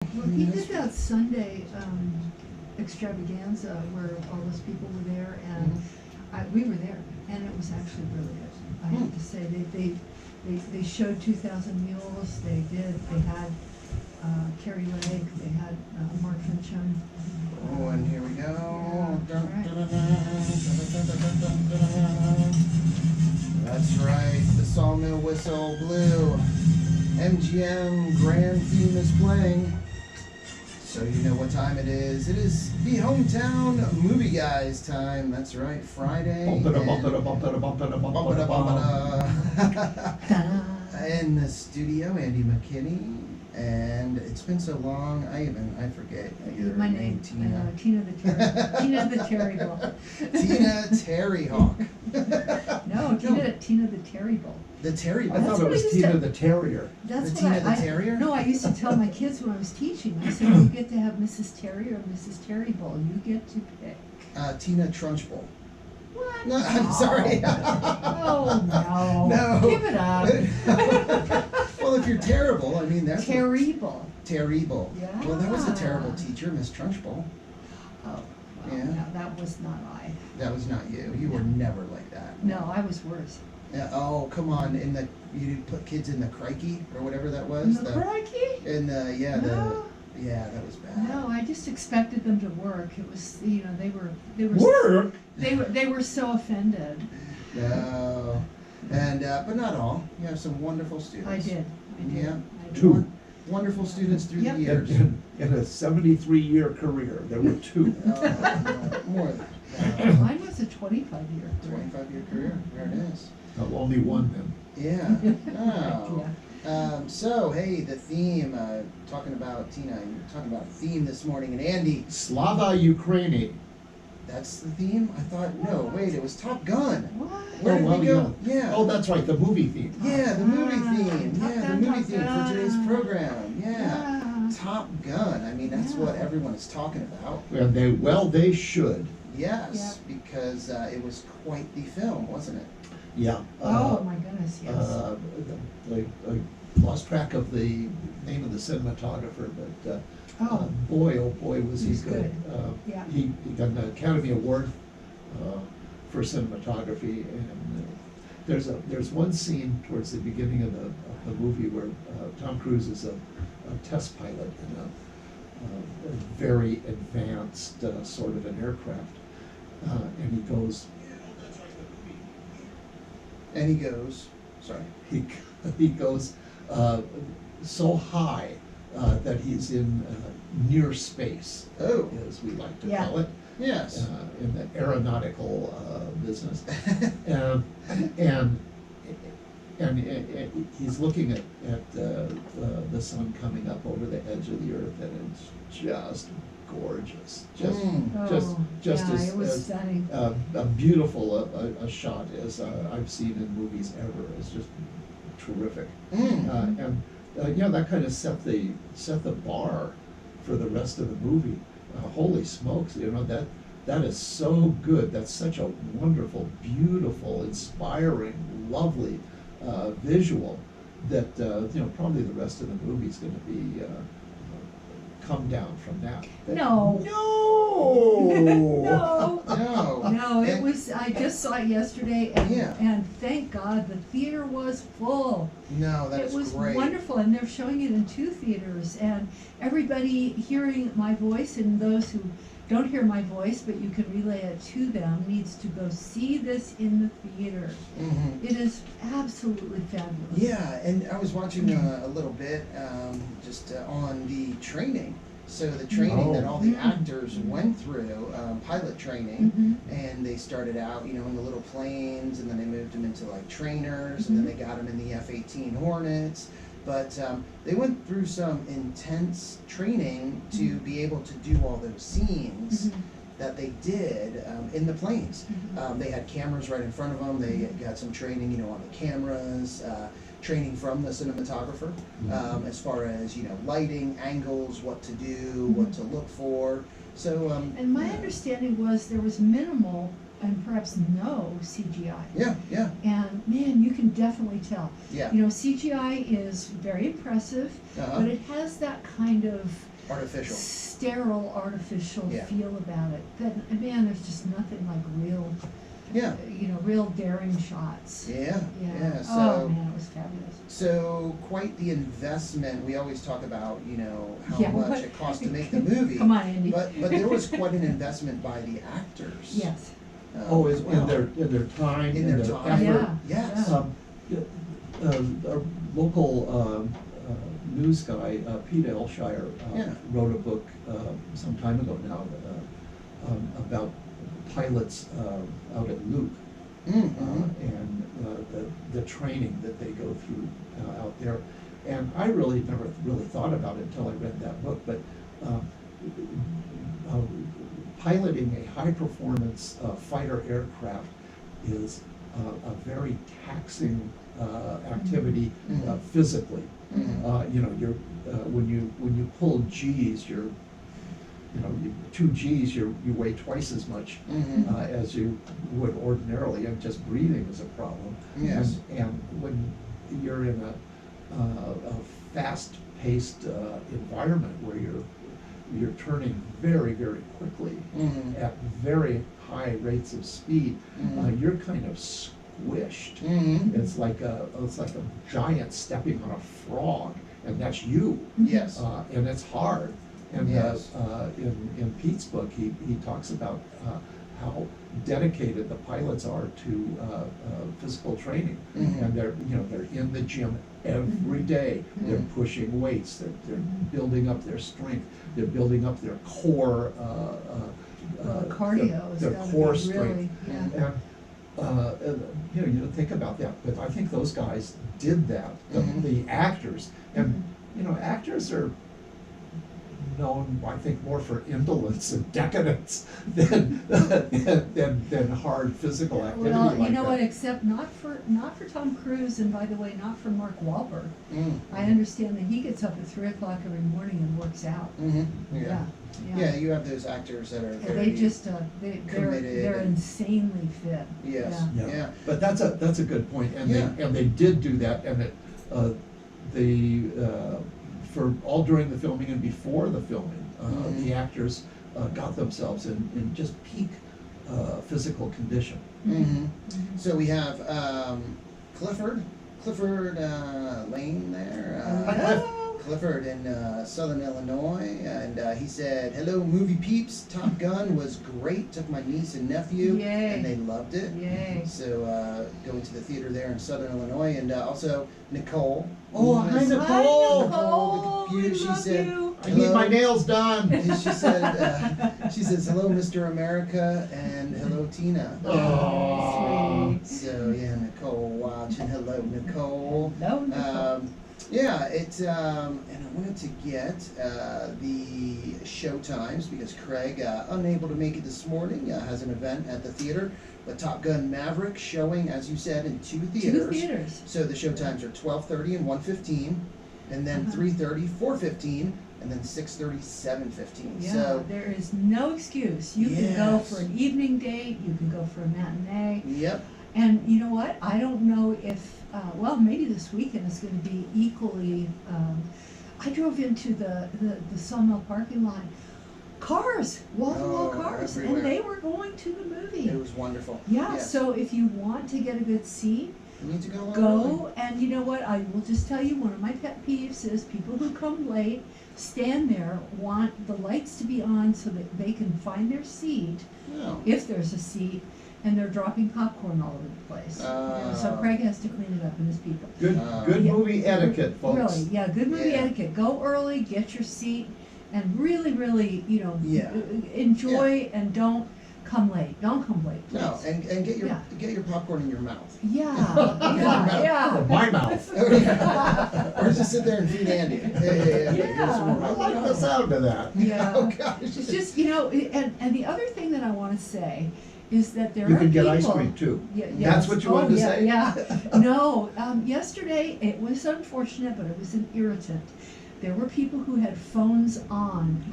Well, he did that Sunday extravaganza where all those people were there, and we were there, and it was actually really good. I have to say, they showed 2,000 mules. They had Carrie Lake. They had Mark Fincham. Oh, and here we go. Yeah, That's right. The Sawmill whistle blew. MGM Grand Theme is playing. So you know what time it is. It is the hometown movie guys time. That's right, Friday. In the studio, Andy McKinney. And it's been so long, I forget your My name, Tina. Tina the Terry Bull. Tina Terry Hawk. No, Tina the Terry Bull. The Terry Bull. I thought it was Tina the Terrier. That's The what Tina the Terrier? No, I used to tell my kids when I was teaching. I said, you get to have Mrs. Terry or Mrs. Terry Bull. You get to pick. Tina Trunchbull. What? No, I'm sorry. Oh, no. No. Give it up. Well, if you're terrible, I mean, that's Terrible. terrible. Yeah. Well, that was a terrible teacher, Miss Trunchbull. Oh, well, Yeah. no, that was not I. That was not you. You were never like that. No, I was worse. Yeah, oh, come on. You put kids in the crikey or whatever that was. In the crikey? In the, yeah, No. that was bad. No, I just expected them to work. It was, they were Work? They were so offended. No. And, but not all. You have some wonderful students. I did. Yeah. I did. Two. Wonderful students through Yep. the years. In a 73-year career, there were two. More than Mine was a 25-year. 25-year career. There it is. Well, only one then. Yeah. Oh. Yeah. So, hey, the theme, talking about, Tina, you're talking about a theme this morning, and Andy, Slava Ukraini. that's the theme? I thought, no, wait, it was Top Gun. What? Where did we go? Yeah. Oh, that's right, the movie theme. Yeah, the movie theme. Top Yeah, the Gun, movie Top theme for Gun. today's program. Yeah. Yeah. Top Gun. I mean, that's what Yeah. everyone is talking about. And they should. Yes, because it was quite the film, wasn't it? Yeah. Oh my goodness, yes. I lost track of the name of the cinematographer, but boy, oh boy, was he He's good. good. Yeah. He got an Academy Award for cinematography, and there's one scene towards the beginning of the movie where Tom Cruise is a test pilot in a very advanced sort of an aircraft, and he goes. And he goes, sorry. He goes so high that he's in near space, Oh. as we like to Yeah. call it, Yes. in the aeronautical business, and he's looking at the sun coming up over the edge of the earth, and it's just gorgeous, just Yeah, as it was stunning. a beautiful a shot as I've seen in movies ever. It's just terrific, and that kind of set the bar for the rest of the movie. Holy smokes, that is so good. That's such a wonderful, beautiful, inspiring, lovely visual that probably the rest of the movie is going to be come down from that. No. No. No, it was, I just saw it yesterday, Yeah. and thank God the theater was full. No, that It is was great. wonderful, and they're showing it in 2 theaters, and everybody hearing my voice, and those who don't hear my voice, but you can relay it to them, needs to go see this in the theater. Mhm. It is absolutely fabulous. Yeah, and I was watching a little bit just on the training. So the training that all the actors went through, pilot training, and they started out, in the little planes, and then they moved them into like trainers, and then they got them in the F-18 Hornets. But they went through some intense training to be able to do all those scenes that they did in the planes. They had cameras right in front of them. They got some training, on the cameras, training from the cinematographer, as far as, lighting, angles, what to do, what to look for. So, And my understanding was there was minimal and perhaps no CGI. Yeah, yeah, And man, you can definitely tell. yeah. CGI is very impressive, Uh-huh. but it has that kind of Artificial. sterile, artificial Yeah. feel about it. Then, man, there's just nothing like real, Yeah. real daring shots. Yeah. Yeah. Oh So. man, it was fabulous. So quite the investment. We always talk about, how Yeah, much what- it cost to make the movie. Come on, Andy. But there was quite an investment by the actors. Yes. Always well. in their time, In their time. effort. Yeah. Yes. Our local news guy, Pete Elshire, Yeah. wrote a book some time ago now about pilots out at Luke. And the training that they go through out there. And I really never really thought about it until I read that book, but piloting a high-performance fighter aircraft is a very taxing activity physically. You're when you pull G's, you 2 G's, you weigh twice as much as you would ordinarily, and just breathing is a problem. Yes. And when you're in a fast-paced environment where you're turning very, very quickly at very high rates of speed, you're kind of squished. It's like a giant stepping on a frog, and that's you. Yes. And it's hard. And Yes. in Pete's book, he talks about how dedicated the pilots are to physical training, and they're in the gym every day. They're pushing weights. They're building up their strength. They're building up their core. Cardio is their gotta core be strength. really, yeah. And you don't think about that, but I think those guys did that. The actors, and actors are known, I think, more for indolence and decadence than hard physical activity. Well, like you know that. what? Except not for Tom Cruise, and by the way, not for Mark Wahlberg. I understand that he gets up at 3 o'clock every morning and works out. Yeah. Yeah, you have those actors that are And very they just committed they're and- insanely fit. Yes. Yeah. Yeah. But that's a good point, and Yeah. they did do that, and for all during the filming and before the filming, the actors got themselves in just peak physical condition. So we have Clifford Lane there. Clifford in Southern Illinois, and he said, "Hello, movie peeps. Top Gun was great. Took my niece and nephew, Yay. and they loved it. Yay. So going to the theater there in Southern Illinois, and also Nicole. Oh, who hi, is- Nicole. Nicole, with the pew, we she love said, you. I need my nails done. And she said, she says, "Hello, Mr. America," and "Hello, Tina." Oh. Sweet. So yeah, Nicole watching. Hello, Nicole. No, Nicole. Yeah, it's and I wanted to get the show times because Craig, unable to make it this morning, has an event at the theater. But Top Gun Maverick showing, as you said, in 2 theaters. 2 theaters. So the show times are 12:30 and 1:15, and then 3:30, 4:15, and then 6:30, 7:15. Yeah, So there is no excuse. You can go Yes. for an evening date, you can go for a matinee. yep. And you know what? I don't know if, well, maybe this weekend is going to be equally. I drove into the Sawmill parking lot. Cars, wall-to-wall Oh, cars, everywhere. and they were going to the movie. It was wonderful. Yeah, Yes. so if you want to get a good seat, You need to go. go. And you know what? I will just tell you, one of my pet peeves is people who come late, stand there, want the lights to be on so that they can find their seat, No. if there's a seat, and they're dropping popcorn all over the place. So Craig has to clean it up, and his people. Good Yeah. movie etiquette, folks. Really, yeah, good movie Yeah. etiquette. Go early, get your seat, and really, really, Yeah. enjoy and don't come late. Don't come late, please. No, and get Yeah. your popcorn in your mouth. Yeah, Or yeah. my mouth. Or just sit there and feed Andy. Hey, Yeah. give us some more I popcorn. like the sound of that. Yeah. Oh gosh. It's just, and the other thing that I want to say is that there You are can get people. ice cream too. Yeah, That's what you wanted to yeah, say? Yeah, no, yesterday, it was unfortunate, but it was an irritant. There were people who had phones on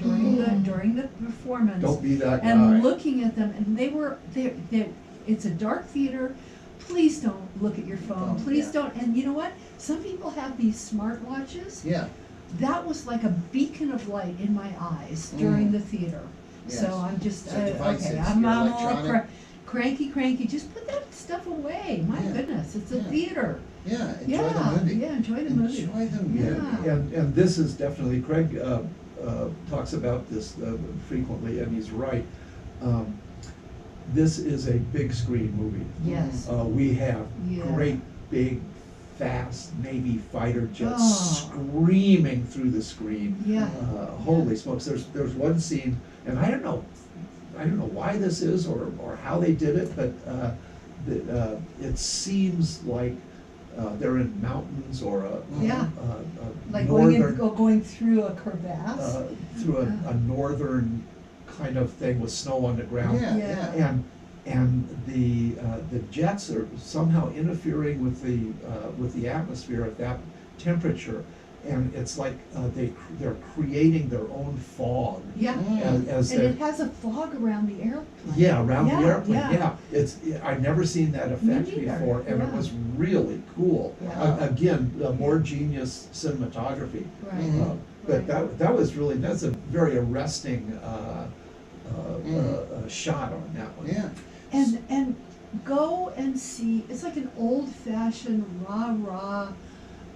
during the performance. Don't be that guy. And looking at them, and it's a dark theater. Please don't look at your phone. Please Yeah. don't. And you know what? Some people have these smart watches. Yeah. that was like a beacon of light in my eyes during the theater. Yes. So I'm just, So devices, okay, I'm your all electronic- cranky, just put that stuff away, my Yeah. goodness, it's a Yeah. theater. Yeah, enjoy Yeah, the movie. yeah, enjoy the movie. Enjoy the movie. Yeah. And this is definitely, Craig talks about this frequently, and he's right. This is a big screen movie. Yes. We have Yeah. great, big, fast Navy fighter jets Oh. screaming through the screen. Yeah. Holy smokes! There's one scene, and I don't know why this is or how they did it, but it seems like they're in mountains or Yeah. a Like northern going through a crevasse. through a northern kind of thing with snow on the ground. Yeah, Yeah. yeah. And the jets are somehow interfering with the atmosphere at that temperature, and it's like they're creating their own fog. Yeah, As and they're, it has a fog around the airplane. yeah, around Yeah, the airplane. yeah. It's I've never seen that effect neither, before, and it yeah. was really cool. Yeah. Again, more genius cinematography. Right. Mhm. But Right. that's a very arresting shot on that one. Yeah. And go and see, it's like an old-fashioned rah-rah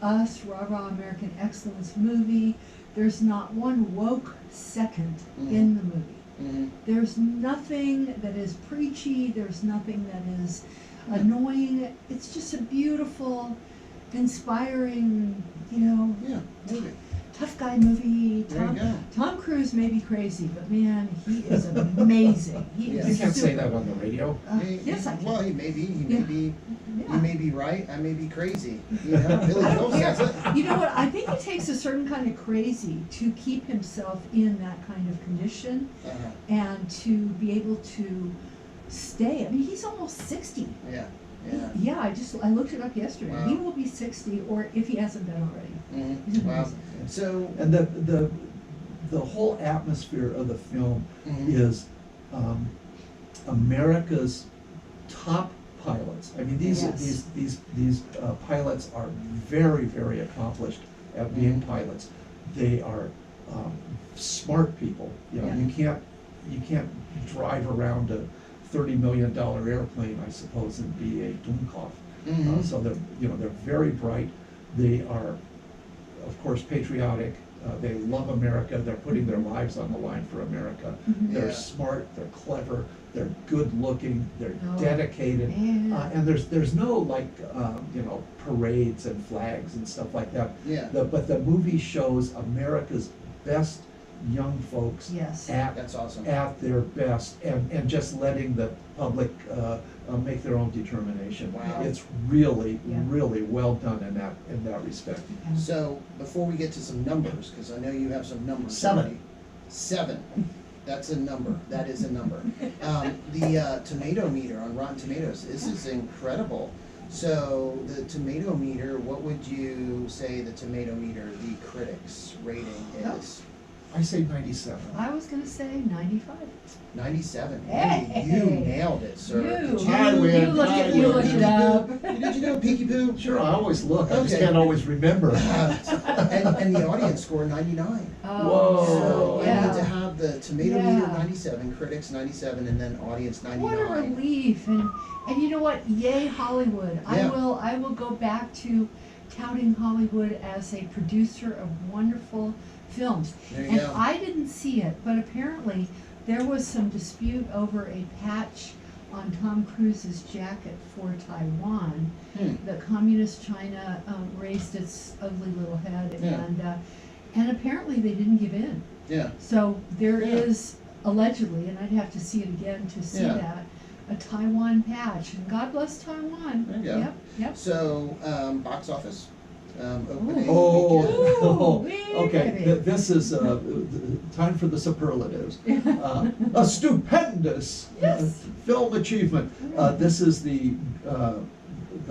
American excellence movie. There's not one woke second in the movie. Mhm. There's nothing that is preachy, there's nothing that is annoying. It's just a beautiful, inspiring, Yeah, movie. tough guy movie. There you go. Tom Cruise may be crazy, but man, he is amazing. He Yeah. You is can't say super- that on the radio. Yes, I can. Well, he may be. Yeah. He Yeah. may be right. I may be crazy. You know, Billy I Joel don't care. says it. You know what? I think it takes a certain kind of crazy to keep himself in that kind of condition Uh-huh. and to be able to stay. I mean, he's almost 60. Yeah. Yeah. Yeah, I looked it up yesterday. Wow. He will be 60, or if he hasn't been already. He's Mhm. Wow. amazing. So. And the whole atmosphere of the film Mhm. is America's top pilots. I mean, Yes. these pilots are very, very accomplished at being Mhm. pilots. They are smart people. Yeah. You can't drive around a $30 million airplane, I suppose, and be a Dummkopf. Mhm. So they're very bright. They are, of course, patriotic. They love America. They're putting their lives on the line for America. Mhm. They're Yeah. smart. They're clever. They're good looking. They're Oh, dedicated. man. And there's no like parades and flags and stuff like that. Yeah. But the movie shows America's best young folks Yes. That's awesome. at their best, and just letting the public make their own determination. Wow. It's really, Yeah. really well done in that respect. Yeah. So before we get to some numbers, because I know you have some numbers. 7. already. 7. That's a number. That is a number. The tomato meter on Rotten Tomatoes. This is incredible. So the tomato meter, what would you say the tomato meter, the critics' rating is? I say 97. I was going to say 95. 97. Hey! You nailed it, sir. Did I win, you looked I it, you win. looked it up. Did you know Peeky Poo? Sure, I always look. I just Okay. can't always remember. And the audience score 99. Whoa. So I yeah. need to have the tomato Yeah. meter 97, critics 97, and then audience 99. What a relief, and you know what? Yay, Hollywood! Yeah. I will go back to touting Hollywood as a producer of wonderful films. There you And go. I didn't see it, but apparently there was some dispute over a patch on Tom Cruise's jacket for Taiwan. The communist China raised its ugly little head, Yeah. and apparently they didn't give in. Yeah. So there Yeah. is allegedly, and I'd have to see it again to see Yeah. that, a Taiwan patch. And God bless Taiwan. There you go. Yep, yep. So, box office, opening Oh, weekend. okay. baby. This is time for the superlatives. A stupendous Yes. film achievement. This is the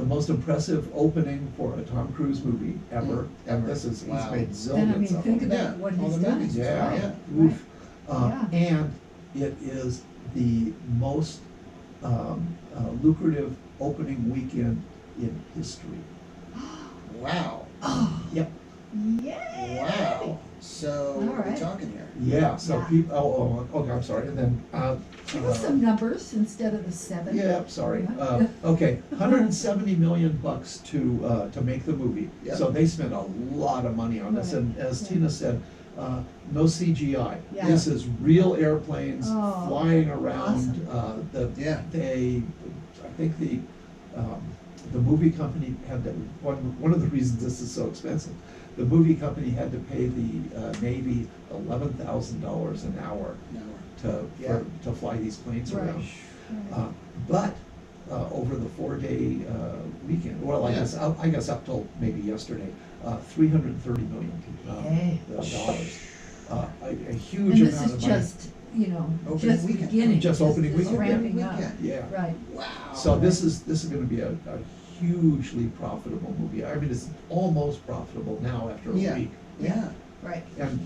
most impressive opening for a Tom Cruise movie ever. And Ever. he's Wow. made And I zillions mean, of think them. about Yeah, what all he's the done. movies. Yeah. Yeah. Oof. Yeah. And it is the most lucrative opening weekend in history. Wow. Oh, Yep. Yay! Wow. So what are we Alright. talking here? Yeah, so Yeah. people, okay, I'm sorry, and then, Give us some numbers instead of the 7. yeah, sorry. Yeah. Okay, $170 million to make the movie. Yep. So they spent a lot of money on this, Right. and as Yeah. Tina said, no CGI. Yeah. This is real airplanes Oh, flying around. awesome. Yeah. I think the movie company had to, one of the reasons this is so expensive, the movie company had to pay the Navy $11,000 an hour No. to fly these planes Right. around. Right. But over the 4-day weekend, well, I Yeah. guess up till maybe yesterday, $330 million Yay. dollars. A huge And amount this of is money. just, you know, Opening just weekend. beginning. Just opening just weekend. ramping up. Weekend. Yeah. Right. Wow. So this is going to be a hugely profitable movie. I mean, it's almost profitable now after a Yeah. week. Yeah. Right. And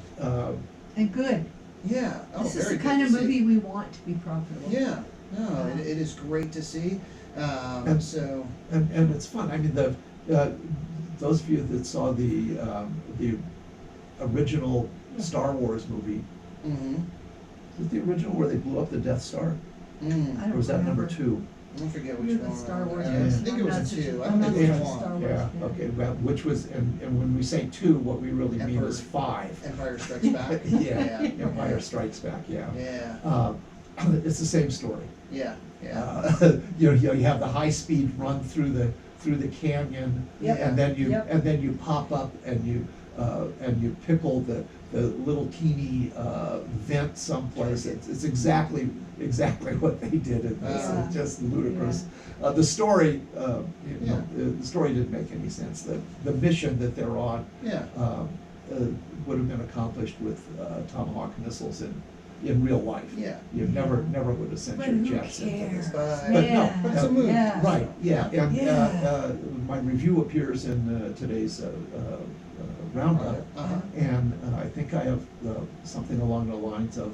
And good. Yeah. Oh, This is very the good kind to of see. movie we want to be profitable. Yeah. No, it is great to see. And- So. and it's fun. I mean, those of you that saw the original Star Wars movie, Mm-hmm. was it the original where they blew up the Death Star? I Or was that don't number remember. 2? I forget which You're the one. Star Wars Yeah. person. I think it I'm was not a such 2. I I'm don't not think it such was a one. Star Wars Yeah, fan. okay, well, which was, and when we say 2, what we really mean Emperor. is 5. Empire Strikes Back. Yeah, Empire Strikes Back, yeah. Yeah. It's the same story. Yeah. Yeah. You have the high-speed run through the canyon, Yep. and then Yep. you pop up and you pickle the little teeny vent someplace. It's exactly what they did in this. Yeah. It's just ludicrous. The story, Yeah. the story didn't make any sense. The mission that they're on Yeah. would have been accomplished with Tomahawk missiles in real life. Yeah. You never would have sent But your who jets into cares? this. But no, Yeah. but it's a movie. Yeah. Right, yeah, and Yeah. my review appears in today's roundup, Uh-huh. and I think I have something along the lines of,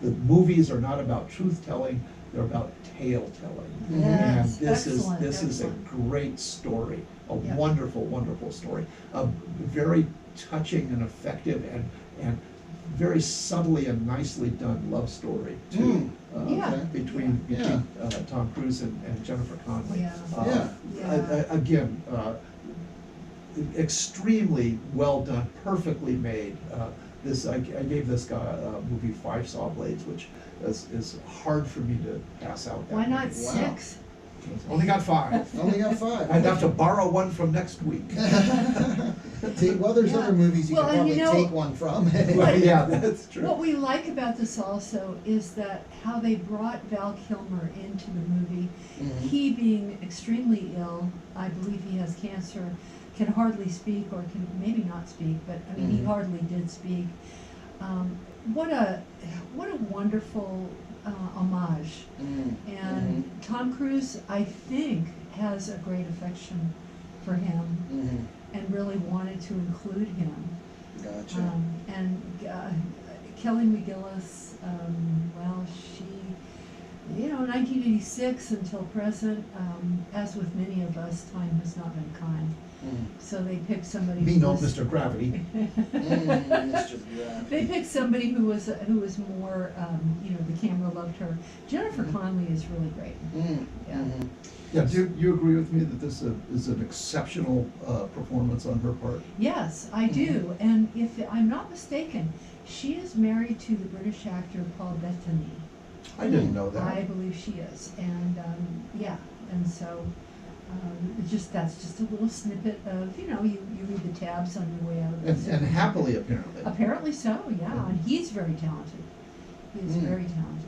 the movies are not about truth-telling, they're about tale-telling. Yes, And this is a excellent. great story, a Yep. wonderful, wonderful story. A very touching and effective and very subtly and nicely done love story too. Yeah. Between Yeah. Tom Cruise and Jennifer Connelly. Yeah. Yeah. Again, extremely well done, perfectly made. I gave this guy movie 5 saw blades, which is hard for me to pass out. that Why not movie. Wow. 6? Only got 5. Only got 5. I'd have to borrow one from next week. Well, there's Yeah. other movies you Well, can and probably you know- take one from. Well, yeah, that's true. What we like about this also is that how they brought Val Kilmer into the movie. Mhm. He being extremely ill, I believe he has cancer, can hardly speak or can maybe not speak, but I mean, he Mhm. hardly did speak. What a wonderful homage. Mm. And Tom Cruise, I think, has a great affection for him Mhm. and really wanted to include him. Gotcha. And Kelly McGillis, well, she, 1986 until present, as with many of us, time has not been kind. Mm. So they picked somebody. Me who no was- Mr. Gravity. Mr. Graff. They picked somebody who was more, the camera loved her. Jennifer Mhm. Connelly is really great. Mm. Yeah. Mhm. Yeah, do you agree with me that this is an exceptional performance on her part? Yes, I do. And if I'm not mistaken, she is married to the British actor Paul Bettany. I didn't know that. I believe she is. And, and so, that's just a little snippet of, you read the tabs on your way out of this. And happily, apparently. Apparently so, yeah. And he's very talented. He is Mm. very talented.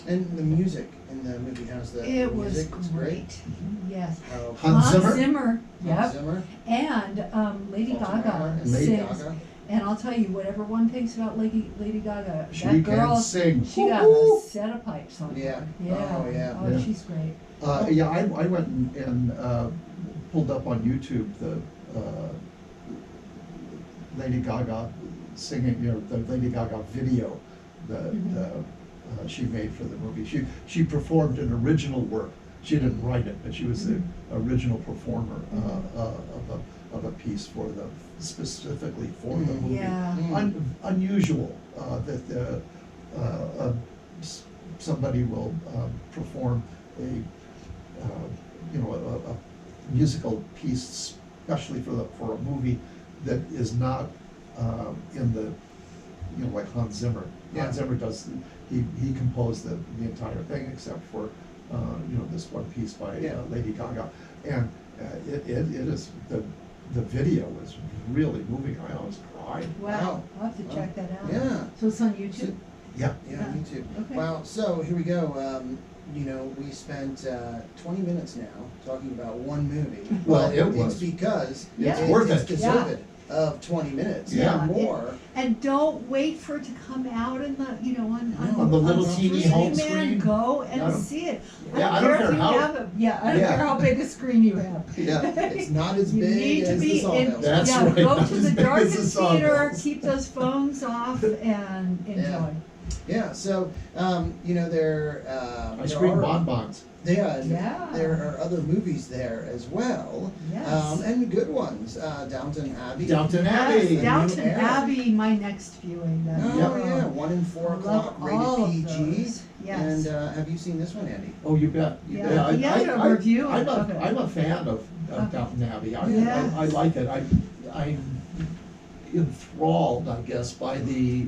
And the music in the movie, how's the It was music? It's great. Yes. How Hans Zimmer? Zimmer. Yep. Hans Zimmer? And Lady Baltimore, Gaga and Lady sings. Gaga? And I'll tell you, whatever one thinks about Lady Gaga, She that girl, can sing. she got Woo-hoo! a set of pipes on Yeah. her. Yeah. Oh, yeah. Oh, Yeah. she's great. Yeah, I went and pulled up on YouTube the Lady Gaga singing, the Lady Gaga video that she made for the movie. She performed an original work. She didn't write it, but she was the original performer of of a piece for the, specifically for the movie. Yeah. Unusual that somebody will perform a musical piece, especially for a movie that is not in the, like Hans Zimmer. Yeah. Hans Zimmer does, he composed the entire thing except for this one piece by Lady Gaga, and it is the video is really moving. I almost cried. Wow, I'll have to check that out. Yeah. So it's on YouTube? Yeah. Yeah, me too. Okay. Wow, so here we go. We spent 20 minutes now talking about one movie. Well, But it was. It's because Yeah. It's worth it's it. deserved of 20 minutes Yeah. and more. And don't wait for it to come out in the, On the little teeny streaming, home man. screen. Go I and don't- see it. Yeah, I don't care if you how- have a, I don't Yeah. care how big a screen you have. Yeah. It's not as You big need to as be the in, Sawmill. That's yeah, right, go not to as the big as the darkest theater, Sawmills. keep those phones off and enjoy. Yeah, so, there Ice there cream are- bonbons. Yeah, Yeah. there are other movies there as well. Yes. And good ones. Downton Abbey. Downton Yes, Abbey. New Downton Era. Abbey, my next viewing. That Oh, Yep. yeah, 1 and 4 I o'clock, love all rated of PG. those. Yes. And have you seen this one, Andy? Oh, you bet. Yeah, he had a review I'm of it. I'm a fan of Okay. Downton Abbey. Yes. I like it. I'm enthralled, I guess, by the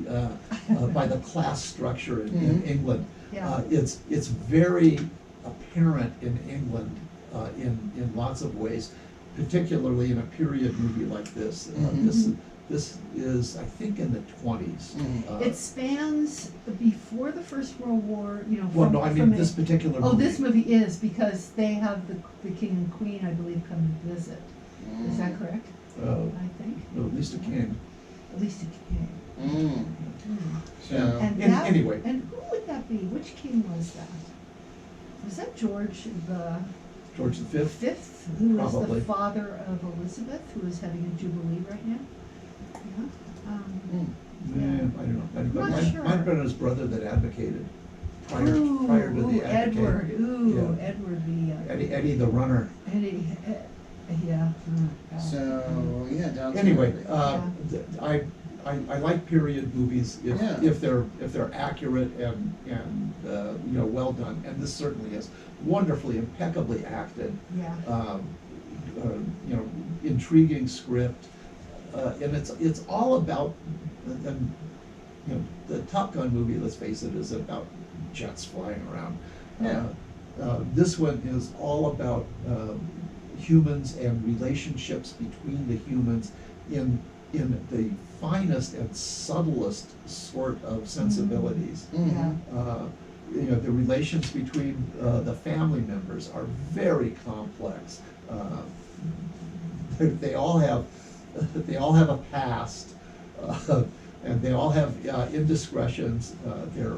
class structure in England. Yeah. It's very apparent in England in lots of ways, particularly in a period movie like this. This is, I think, in the 20s. It spans before the First World War, Well, from, no, I from mean this particular movie. Oh, this movie is, because they have the king and queen, I believe, come to visit. Is that correct? I think. No, at least a king. At least a king. So, And An- that, anyway. And who would that be? Which king was that? Was that George the George V. Fifth, who was Probably. the father of Elizabeth, who is having a jubilee right now? Yeah. Yeah, I don't know. I'm not Might sure. have been his brother that advocated prior to the advocate. Edward. Ooh, Yeah. Edward the Eddie the runner. Eddie. Yeah. God. So, yeah, Downton Anyway, Abbey. I like period movies Yeah. if they're accurate and well done, and this certainly is wonderfully, impeccably acted. Yeah. Intriguing script, and it's all about the Top Gun movie. Let's face it, is about jets flying around. Yeah. This one is all about humans and relationships between the humans in the finest and subtlest sort of sensibilities. Mhm. The relations between the family members are very complex. They all have a past, and they all have indiscretions. They're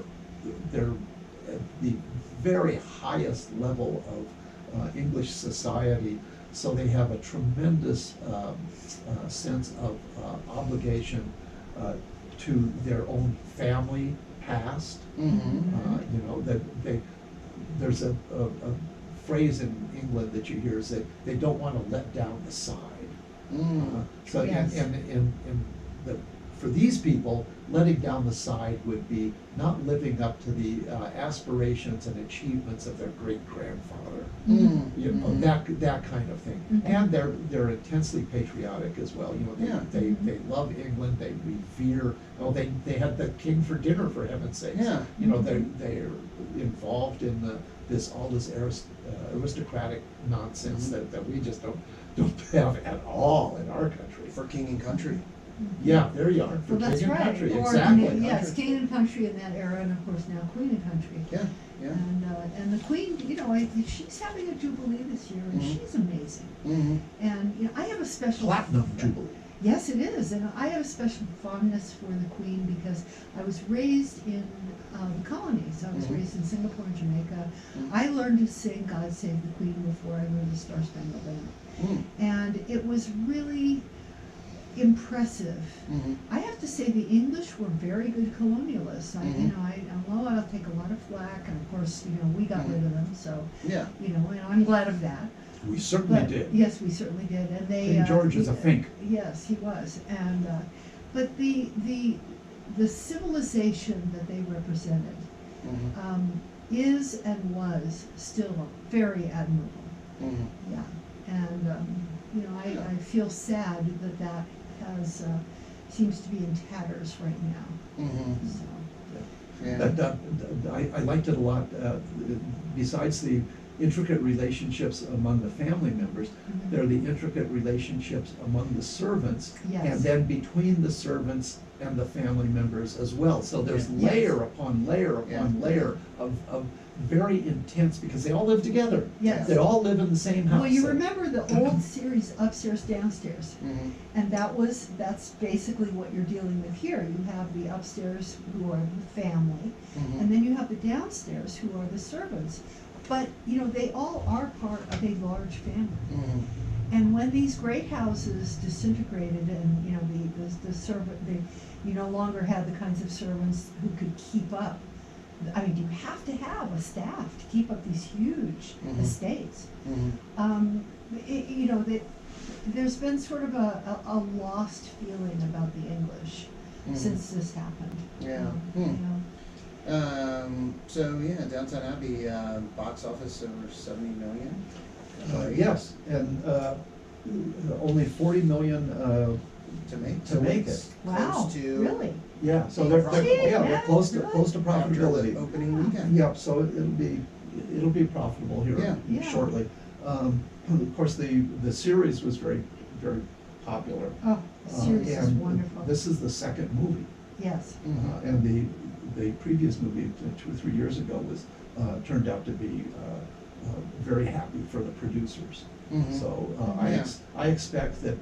at the very highest level of English society, so they have a tremendous sense of obligation to their own family past. There's a phrase in England that you hear is that they don't want to let down the side. So Yes. for these people, letting down the side would be not living up to the aspirations and achievements of their great grandfather. That kind of thing. Mhm. And they're intensely patriotic as well. Yeah. They love England. They revere. They had the king for dinner, for heaven's sakes. Yeah. They're involved in this aristocratic nonsense Mhm. that we just don't have at all in our country. For King and Country. Yeah, there you are. For Well, that's king and right. country, Or, exactly. yes, king and country in that era, and of course now queen and country. Yeah, yeah. And the queen, she's having a jubilee this year, and Mhm. she's amazing. Mhm. And I have a special Platinum jubilee. Yes, it is, and I have a special fondness for the Queen because I was raised in the colonies. I was Mhm. raised in Singapore and Jamaica. Mhm. I learned to sing "God Save the Queen" before I learned the Star Spangled Banner, and it was really impressive. I have to say the English were very good colonialists. Although I'll take a lot of flack, and of course, we got rid of them, so Yeah. and I'm glad of that. We certainly But, did. yes, we certainly did, and they. King George is a fink. Yes, he was, and, but the civilization that they represented, is and was still very admirable. Yeah, and, you know, I feel sad that has, seems to be in tatters right now, so. Yeah. I liked it a lot. Besides the intricate relationships among the family members, there are the intricate relationships among the servants, Yes. and then between the servants and the family members as well. So there's Yes. layer upon layer upon layer of very intense, because they all live together. Yes. They all live in the same house. Well, you remember the old series Upstairs, Downstairs, and that's basically what you're dealing with here. You have the upstairs who are the family, and then you have the downstairs who are the servants. But, you know, they all are part of a large family. And when these great houses disintegrated and, you know, the servant, you no longer had the kinds of servants who could keep up. I mean, you have to have a staff to keep up these huge estates. You know, there's been sort of a lost feeling about the English since this happened. Yeah. You know. So yeah, Downton Abbey, box office over 70 million. Yes, and only 40 million To make it. Wow, Close to really? Yeah, so they're close to after the profitability. opening weekend. Yeah, so it'll be profitable here Yeah. shortly. Of course, the series was very, very popular. Oh, the series is and wonderful. This is the second movie, Yes. and the previous movie 2 or 3 years ago was turned out to be very happy for the producers. So Yeah. I expect that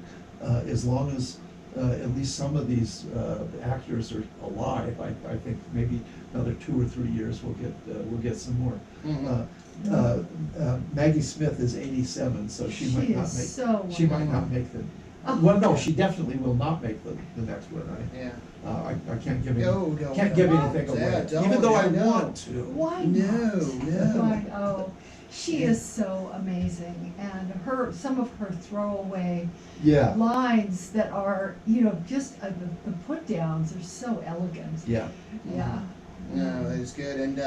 as long as at least some of these actors are alive, I think maybe another 2 or 3 years we'll get some more. Maggie Smith is 87, so she might not make. So She might not make the. Well, no, she definitely will not make the next one. Yeah. I can't give Don't give don't. anything away, Yeah, don't. even though I No. want to. Why No, not? no. Why, oh, she is so amazing, and some of her throwaway Yeah. lines that are, you know, just the put downs are so elegant. Yeah. Yeah. No, it's good, and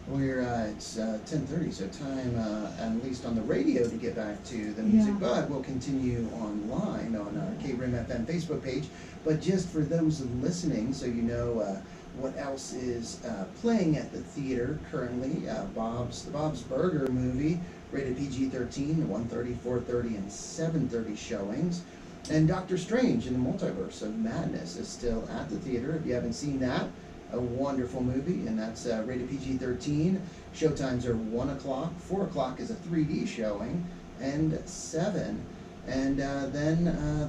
we're it's 10:30, so time at least on the radio to get back to the music. Yeah. But we'll continue online on our KRIM FM Facebook page. But just for those listening, so you know what else is playing at the theater currently, the Bob's Burger movie, rated PG-13, 1:30, 4:30, and 7:30 showings. And Doctor Strange in the Multiverse of Madness is still at the theater. If you haven't seen that, a wonderful movie, and that's rated PG-13. Showtimes are 1 o'clock, 4 o'clock is a 3D showing, and 7. And then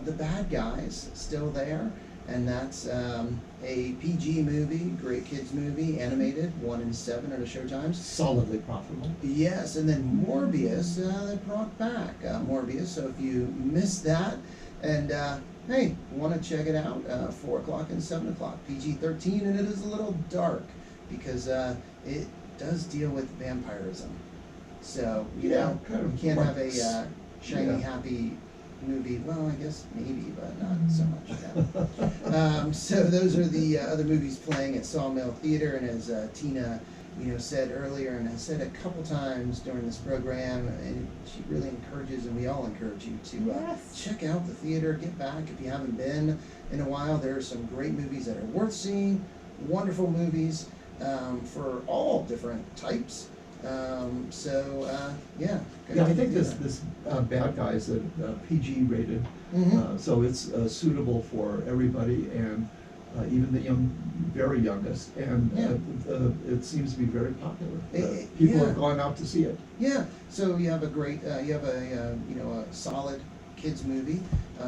The Bad Guys, still there, and that's a PG movie, great kids movie, animated, 1 and 7 are the showtimes. Solidly profitable. Yes, and then Morbius, they brought back Morbius, so if you missed that, and hey, want to check it out, 4 o'clock and 7 o'clock, PG-13, and it is a little dark, because it does deal with vampirism. So, you know, kind of you can't have a like- shiny, happy movie. Well, I guess maybe, but not so much. Yeah. So those are the other movies playing at Sawmill Theater, and as Tina, you know, said earlier, and has said a couple times during this program, and she really encourages, and we all encourage you to Yes. check out the theater, get back if you haven't been in a while. There are some great movies that are worth seeing, wonderful movies for all different types. Yeah. Yeah, I think this Bad Guys is PG rated, so it's suitable for everybody, and even the very youngest, and it seems to be very popular. People have gone out to see it. Yeah, so you have a great, a solid kids movie,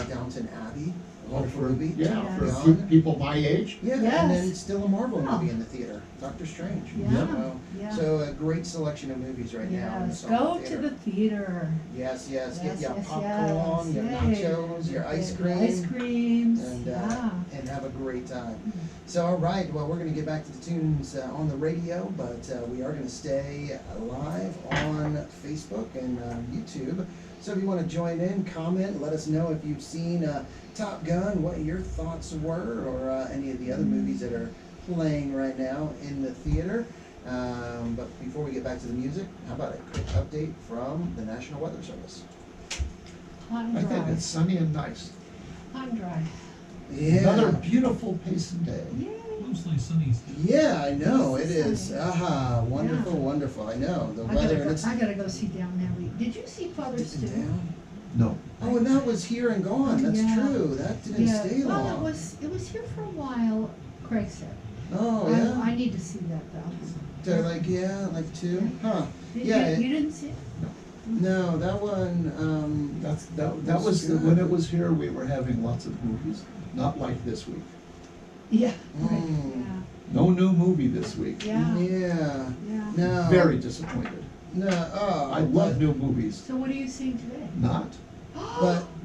Downton Abbey, wonderful movie. For people my age. Yeah, Yes. and then still a Marvel Oh. movie in the theater, Doctor Strange. Yeah. Yeah. So a great selection of movies right now in the Yes, Sawmill go Theater. to the theater. Yes, Yes, get your yes, popcorn, your yes. nachos, your ice cream. Ice creams, And, yeah. and have a great time. So, all right, well, we're going to get back to the tunes on the radio, but we are going to stay live on Facebook and YouTube. So if you want to join in, comment, let us know if you've seen Top Gun, what your thoughts were, or any of the other movies that are playing right now in the theater. But before we get back to the music, how about a quick update from the National Weather Service? Hot and I think dry. it's sunny and nice. Hot and dry. Yeah. Another beautiful pacing day. Yay. Mostly sunny. Yeah, I know, it Sunny. is. Aha, wonderful, Yeah. wonderful. I know. The I weather gotta, and it's go, I gotta go see Down There. Did you see Father's Day? down. No. Oh, and that was here and gone. That's Yeah. true. That didn't stay Well, long. it was here for a while, Craig said. Oh, yeah. I need to see that though. They're like, yeah, like two. Huh. Did Yeah. you didn't see it? No, that one, That was good. when it was here. We were having lots of movies, not like this week. Yeah, right, Mm. No new movie this week. yeah, yeah, yeah. yeah. No. Very disappointed. No, oh. I love but- new movies. So what are you seeing today? Not.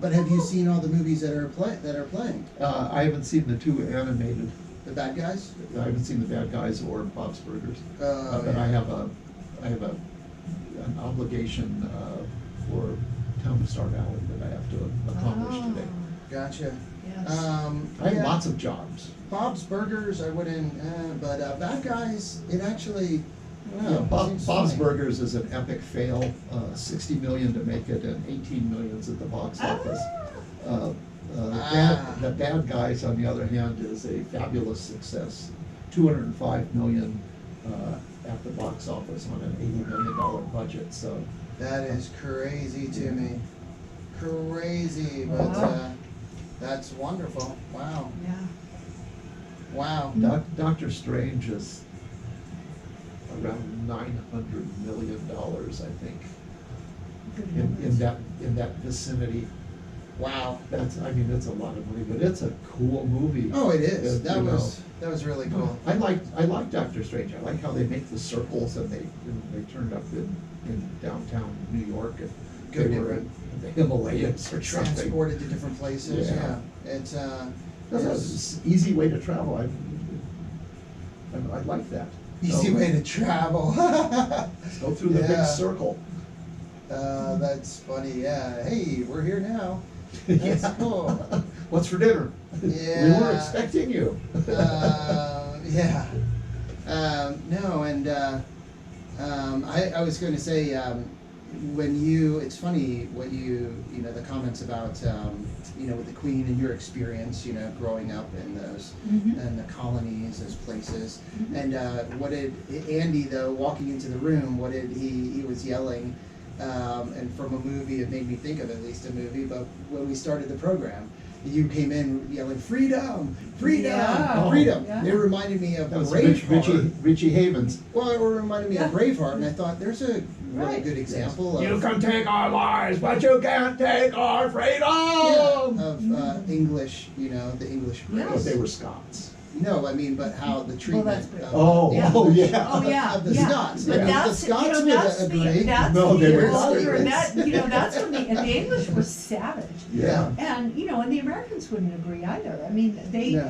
But have you seen all the movies that are playing? I haven't seen the two animated. The bad guys? I haven't seen The Bad Guys or Bob's Burgers. Oh, But yeah. I have an obligation for Town of Star Valley that I have to accomplish Oh, today. Gotcha. yes. I have yeah. lots of jobs. Bob's Burgers, I wouldn't, but Bad Guys, it actually, I don't know, Yeah, seems Bob's funny. Burgers is an epic fail. 60 million to make it, and 18 millions at the box office. The Bad Guys, on the other hand, is a fabulous success. 205 million at the box office on an $80 million budget. So That is crazy to me. Crazy, but Wow. that's wonderful. Wow. Yeah. Wow. Doctor Strange is around $900 million, I think, Good in numbers. that vicinity. Wow. It's a lot of money, but it's a cool movie. Oh, it is. Yeah, That was really cool. I like Doctor Strange. I like how they make the circles, and they turned up in downtown New York, and Go they were different. in the Himalayas or something. Transported to different places. Yeah. Yeah. It's That's an easy way to travel. I like that. easy way to travel. Go through the Yeah. big circle. That's funny. Yeah. Hey, we're here now. That's Yeah. cool. What's for dinner? We Yeah. were expecting you. Yeah. No, and I was going to say, it's funny what the comments about, with the Queen and your experience, growing up in those, Mhm. and the colonies, those places. Mhm. And what did Andy, though, walking into the room, what did he was yelling, and from a movie, it made me think of at least a movie, but when we started the program, you came in yelling, freedom, freedom, Yeah. freedom. Yeah. It reminded me of That was Braveheart. Richie Havens. Well, it reminded me of Yeah. Braveheart, and I thought there's a really Right. good example of, You can take our lives, but you can't take our freedom. of English, the English Yeah. But grace. they were Scots. No, I mean, but how the treatment that's good. of, Oh, Yeah. oh, yeah. Oh, yeah, of the yeah. Scots. But Yeah. that's, The Scots would that's agree. No, they were older, Scots. that's when the English were savage. Yeah. And, and the Americans wouldn't agree either. I mean, No.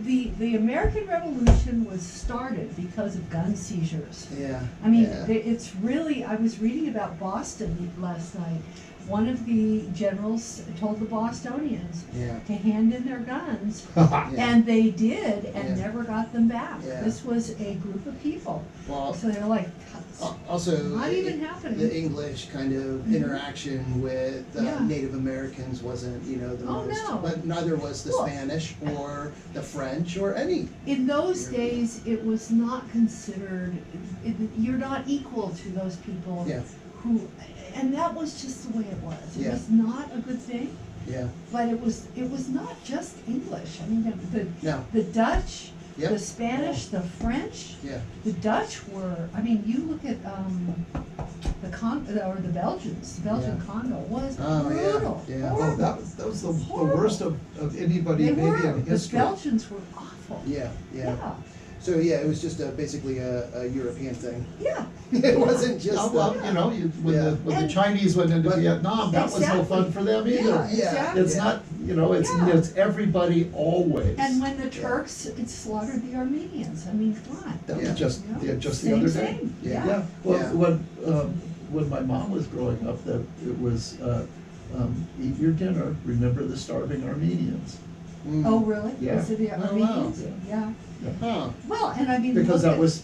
the American Revolution was started because of gun seizures. Yeah. I mean, yeah. it's really, I was reading about Boston last night. One of the generals told the Bostonians Yeah. to hand in their guns, Yeah. and they did, and Yeah. never got them back. Yeah. This was a group of people. Well, So they're like, also, not even happening. the English kind of Mhm. interaction with Yeah. Native Americans wasn't, the Oh, most, no. but neither was the Well- Spanish or the French or any. In those Yeah. days, it was not considered, you're not equal to those people Yeah. who, and that was just the way it was. It Yeah. was not a good thing, Yeah. but it was not just English. I mean, No. the Dutch, Yep. the Spanish, the French, Yeah. the Dutch were, I mean, you look at, the Belgians, the Belgian Yeah. Congo was Oh, yeah. brutal, Yeah. Oh, horrible. that was the Horrible. worst of anybody They maybe were, in the history. Belgians were awful. Yeah. Yeah. Yeah, So yeah, it was just basically a European thing. yeah. It wasn't just. Oh, well, the- when Yeah. when the And- Chinese went into But- Vietnam, that was no fun Exactly. for them either. Yeah, Yeah. exactly. It's not, Yeah. it's everybody always. And when the Turks slaughtered the Armenians, I mean, come on. That Yeah. was just, Yeah. just the Same, other day. same. Yeah. Yeah, well, Yeah. when, when my mom was growing up, that it was eat your dinner, remember the starving Armenians. Mm. Oh, really? Yeah. Was it the Oh, wow. Armenians? Yeah. Yeah. Huh. Well, and I mean, Because look that at- was,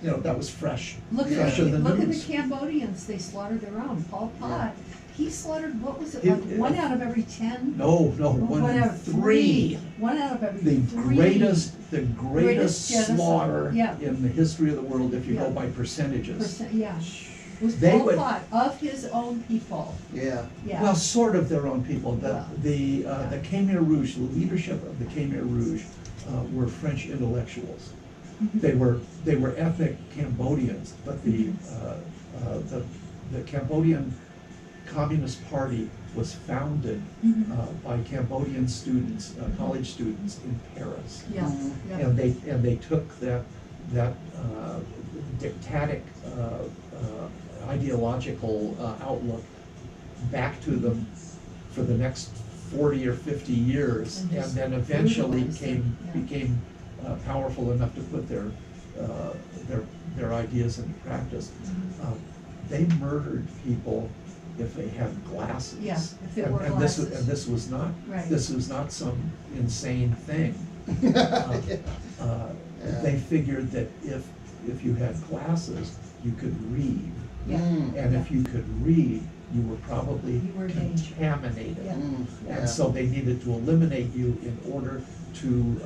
that was fresh, Look at, fresher than look at the news. Cambodians, they slaughtered their own. Pol Pot, he slaughtered, what was it, He- like 1 out of every 10? No, Or 1 in whatever, 3. 1 out of every The 3. greatest Greatest genocide, slaughter yeah. in the history of the world, if you go Yeah. by percentages. Yeah. Was They Pol would- Pot, of his own people, Yeah. yeah. Well, sort of their own people. Well, The Khmer Rouge, the leadership of the Khmer Rouge were French intellectuals. Mhm. They were ethnic Cambodians, but the Cambodian Communist Party was founded Mhm. by Cambodian students, college students in Paris. Yeah, Mhm. yeah. And they took that dictatic ideological outlook back to them for the next 40 or 50 years, And and just then eventually brutalized them, yeah. became powerful enough to put their ideas into practice. Mhm. They murdered people if they had glasses. Yeah, if they And- wore and glasses. this was not, Right. this was not some insane thing. Yeah. They figured that if you had glasses, you could read. Yeah. Mm. And if you could read, you were probably You were in danger. contaminated. Yeah. Mm. Yeah. And so they needed to eliminate you in order to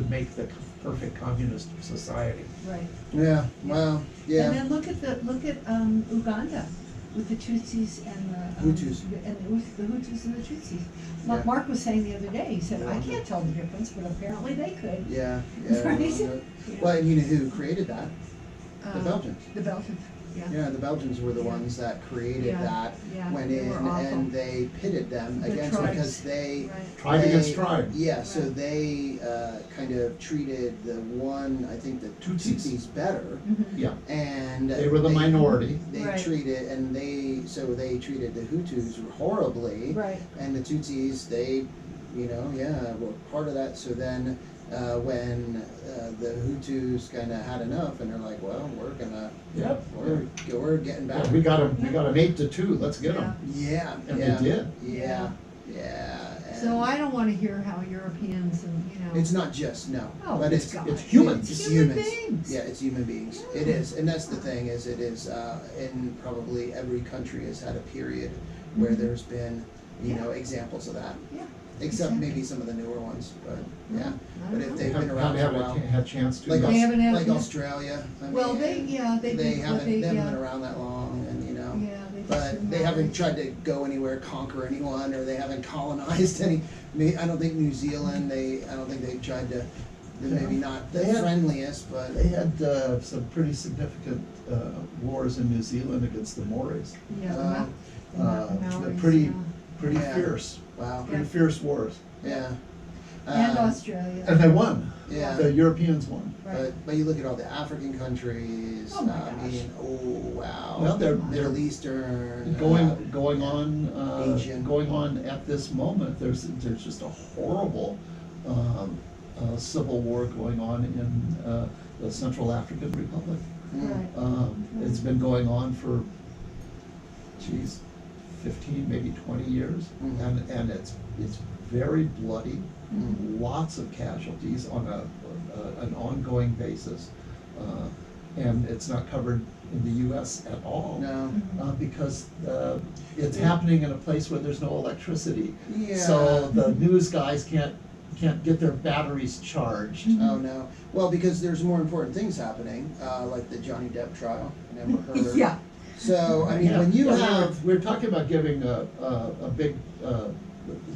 make the perfect communist society. Right. Yeah. Wow. Yeah. And then look at Uganda with the Tutsis and the Hutus. and the Hutus and the Tutsis. Yeah. Mark was saying the other day, he said, I Yeah. can't tell the difference, but apparently they could. Yeah. Yeah. Right? Rwanda. Yeah. Well, and you know who created that? The Um, Belgians. The Belgians, yeah. Yeah, the Belgians were the Yeah. ones that created Yeah. that, Yeah, went they in were awful. and they pitted them The against tribes. because they. Right. Tribe they- against tribe. Yeah, so Right. they kind of treated the one, I think the Tutsis. Tutsis better, Mhm. Yeah, and. they were the minority. They Right. treated, and they treated the Hutus horribly. Right. And the Tutsis, they, were part of that. So then, when the Hutus kind of had enough, and they're like, well, Yep. we're getting back. Yeah, we got them 8-2, let's get them. Yeah, And they yeah, did. Yeah, yeah. So and I don't wanna hear how Europeans and, It's not just no, Oh, but it's it's God. it's humans. It's Human humans. beings. Yeah, it's human beings. Yeah. It is, and that's the thing is it is in probably every country has had a period where Mhm. there's been Yeah. examples of that. yeah. Except Exactly. maybe some of the newer ones, but yeah. I But don't if know. they've been Haven't around for a while, had a chance to. like They haven't had- like yeah. Australia. I Well, mean, they they haven't, haven't yeah. been around that long, and Yeah, they just but they haven't tried to go anywhere, conquer anyone, or they haven't colonized any. I don't think New Zealand. I don't think they've tried to. They're maybe not the They had- friendliest, but They had some pretty significant wars in New Zealand against the Maoris. Yeah, the They're Maoris, pretty, yeah. pretty Yeah. fierce, wow. pretty fierce wars. Yeah. And Um, Australia. And they won. Yeah. The Europeans won. Right. But you look at all the African countries. Oh my I gosh. mean, oh wow. Well, they're Middle Eastern. going on at this moment. There's just a horrible civil war going on in the Central African Republic. Right. It's been going on for 15, maybe 20 years, Mhm. and it's very bloody. Mhm. Lots of casualties on an ongoing basis, and it's not covered in the U.S. at all. No. Because it's happening in a place where there's no electricity. Yeah. So the news guys can't get their batteries charged. Mhm. Oh no. Well, because there's more important things happening, like the Johnny Depp trial. Never heard. Yeah. So I mean, Yeah, when you yeah, have we're talking about giving a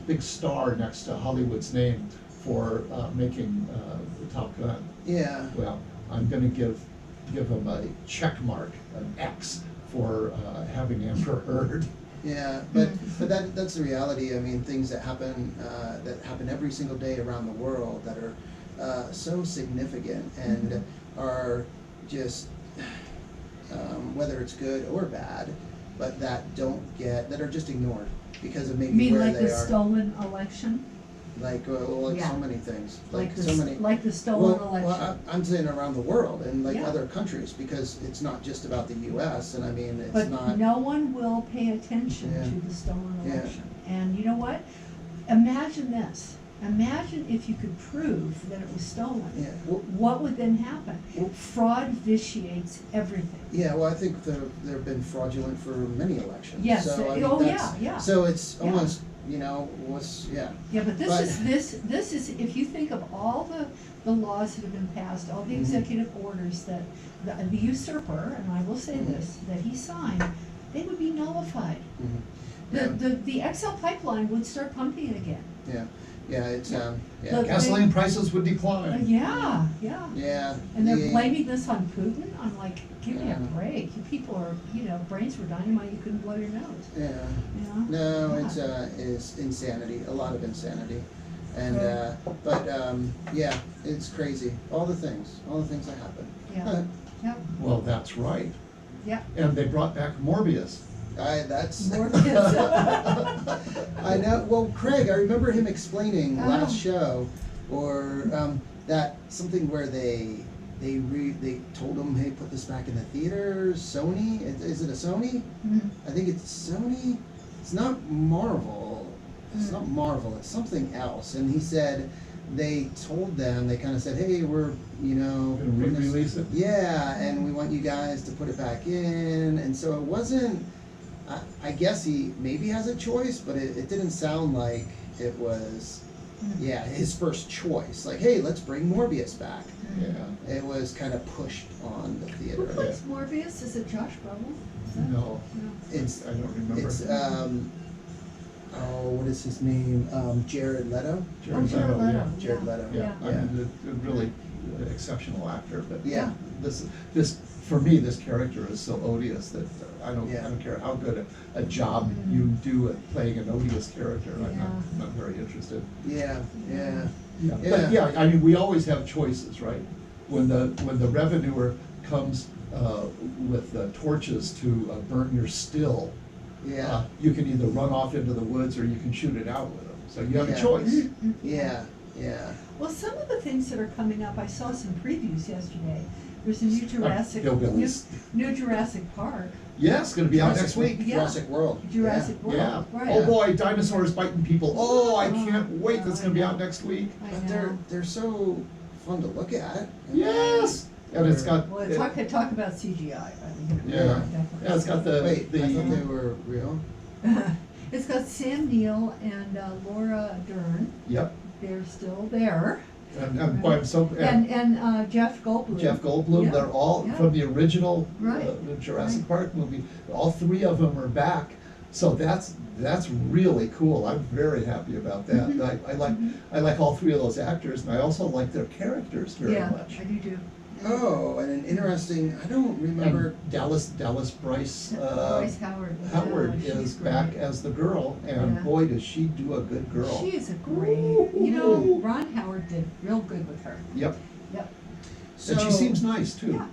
big star next to Hollywood's name for making Top Gun. yeah. Well, I'm going to give him a check mark, an X, for having Amber Heard. Yeah, but that's the reality. I mean, things that happen every single day around the world that are so significant and are just whether it's good or bad, but that are just ignored because of You maybe mean where like they the are. stolen election? like Yeah. so many things, Like the, so many. like the stolen election. Well, I'm saying around the world and like Yeah. other countries, because it's not just about the U.S. and I mean it's But not. no one will pay attention Yeah. to the stolen Yeah. election. And you know what? Imagine this. Imagine if you could prove that it was stolen. Yeah. Well, What would then happen? Well- Fraud vitiates everything. yeah. Well, I think they've been fraudulent for many elections. Yes, So, I mean, oh, that's- yeah. So it's Yeah. almost what's Yeah, but But- this is, if you think of all the laws that have been passed, all the Mhm. executive orders that the usurper, and I will say Mhm. this, that he signed, they would be nullified. Yeah. The XL pipeline would start pumping again. Yeah. It's Yeah. yeah. Look, Gasoline prices would decline. Yeah. Yeah. And they're the- blaming this on Putin. I'm like, give me a Yeah. break. You people are, brains were dynamite. You couldn't blow your nose. Yeah. You know? No, Yeah. it's insanity, a lot of insanity. And, Right. but, yeah, it's crazy, all the things that happen. Yeah. Yeah. Well, that's right. Yeah. And they brought back Morbius. That's. Morbius. I know, well, Craig, I remember him explaining last Oh. show, or, that something where they told him, hey, put this back in the theaters, Sony, is it a Sony? Mhm. I think it's Sony. It's not Marvel. It's not Marvel. It's something else. And he said they told them. They kind of said, "Hey, we're Gonna putting this- re-release it? Yeah, and we want you guys to put it back in." And so it wasn't. I guess he maybe has a choice, but it didn't sound like it was. Yeah, his first choice. Like, hey, let's bring Morbius back. Yeah. It was kind of pushed on the Who theater. plays Morbius? Is it Josh Brolin? Is that- No, It's I don't remember. It's what is his name? Jared Leto. Oh, Jared Leto. Yeah. Jared Leto. Yeah, Yeah. I mean, a really exceptional actor, but Yeah. this for me, this character is so odious that I don't Yeah. care how good a job Mhm. you do at playing an odious character. I'm Yeah. not very interested. Yeah, yeah. Yeah, Yeah. but yeah, I mean, we always have choices, right? When the revenuer comes with torches to burn your still, Yeah, you can either run off into the woods or you can shoot it out with them. So you have Yeah. a choice. yeah, yeah. Well, some of the things that are coming up, I saw some previews yesterday. There's a new Jurassic, Hillbillies. new Jurassic Park. Yeah, it's gonna be out next week. Yeah. Jurassic World. Jurassic World, Yeah. right. Oh boy, dinosaurs biting people. Oh, I can't wait. That's gonna be out I next week. I But know. they're so fun to look at. Yes. And it's got. Well, talk about CGI. I mean, Yeah. definitely. Yeah, it's got the. Wait, the I thought they were real. It's got Sam Neill and Laura Dern. Yep. They're still there. And boy, I'm so. And Jeff Goldblum. Jeff Goldblum, Yeah. they're all Yeah. from the original Right. Jurassic Right. Park movie. All three of them are back. So that's really cool. I'm very happy about that. Mhm. I like all three of those actors, and I also like their characters very Yeah, much. I do too. Oh, and an interesting. I don't remember. And Dallas Bryce Bryce Howard. Howard Yeah, is she's back great. as the girl, and Yeah. boy, does she do a good girl. She is a great, Ron Howard did real good with her. Yep, Yep. So, and she seems nice too. Yeah,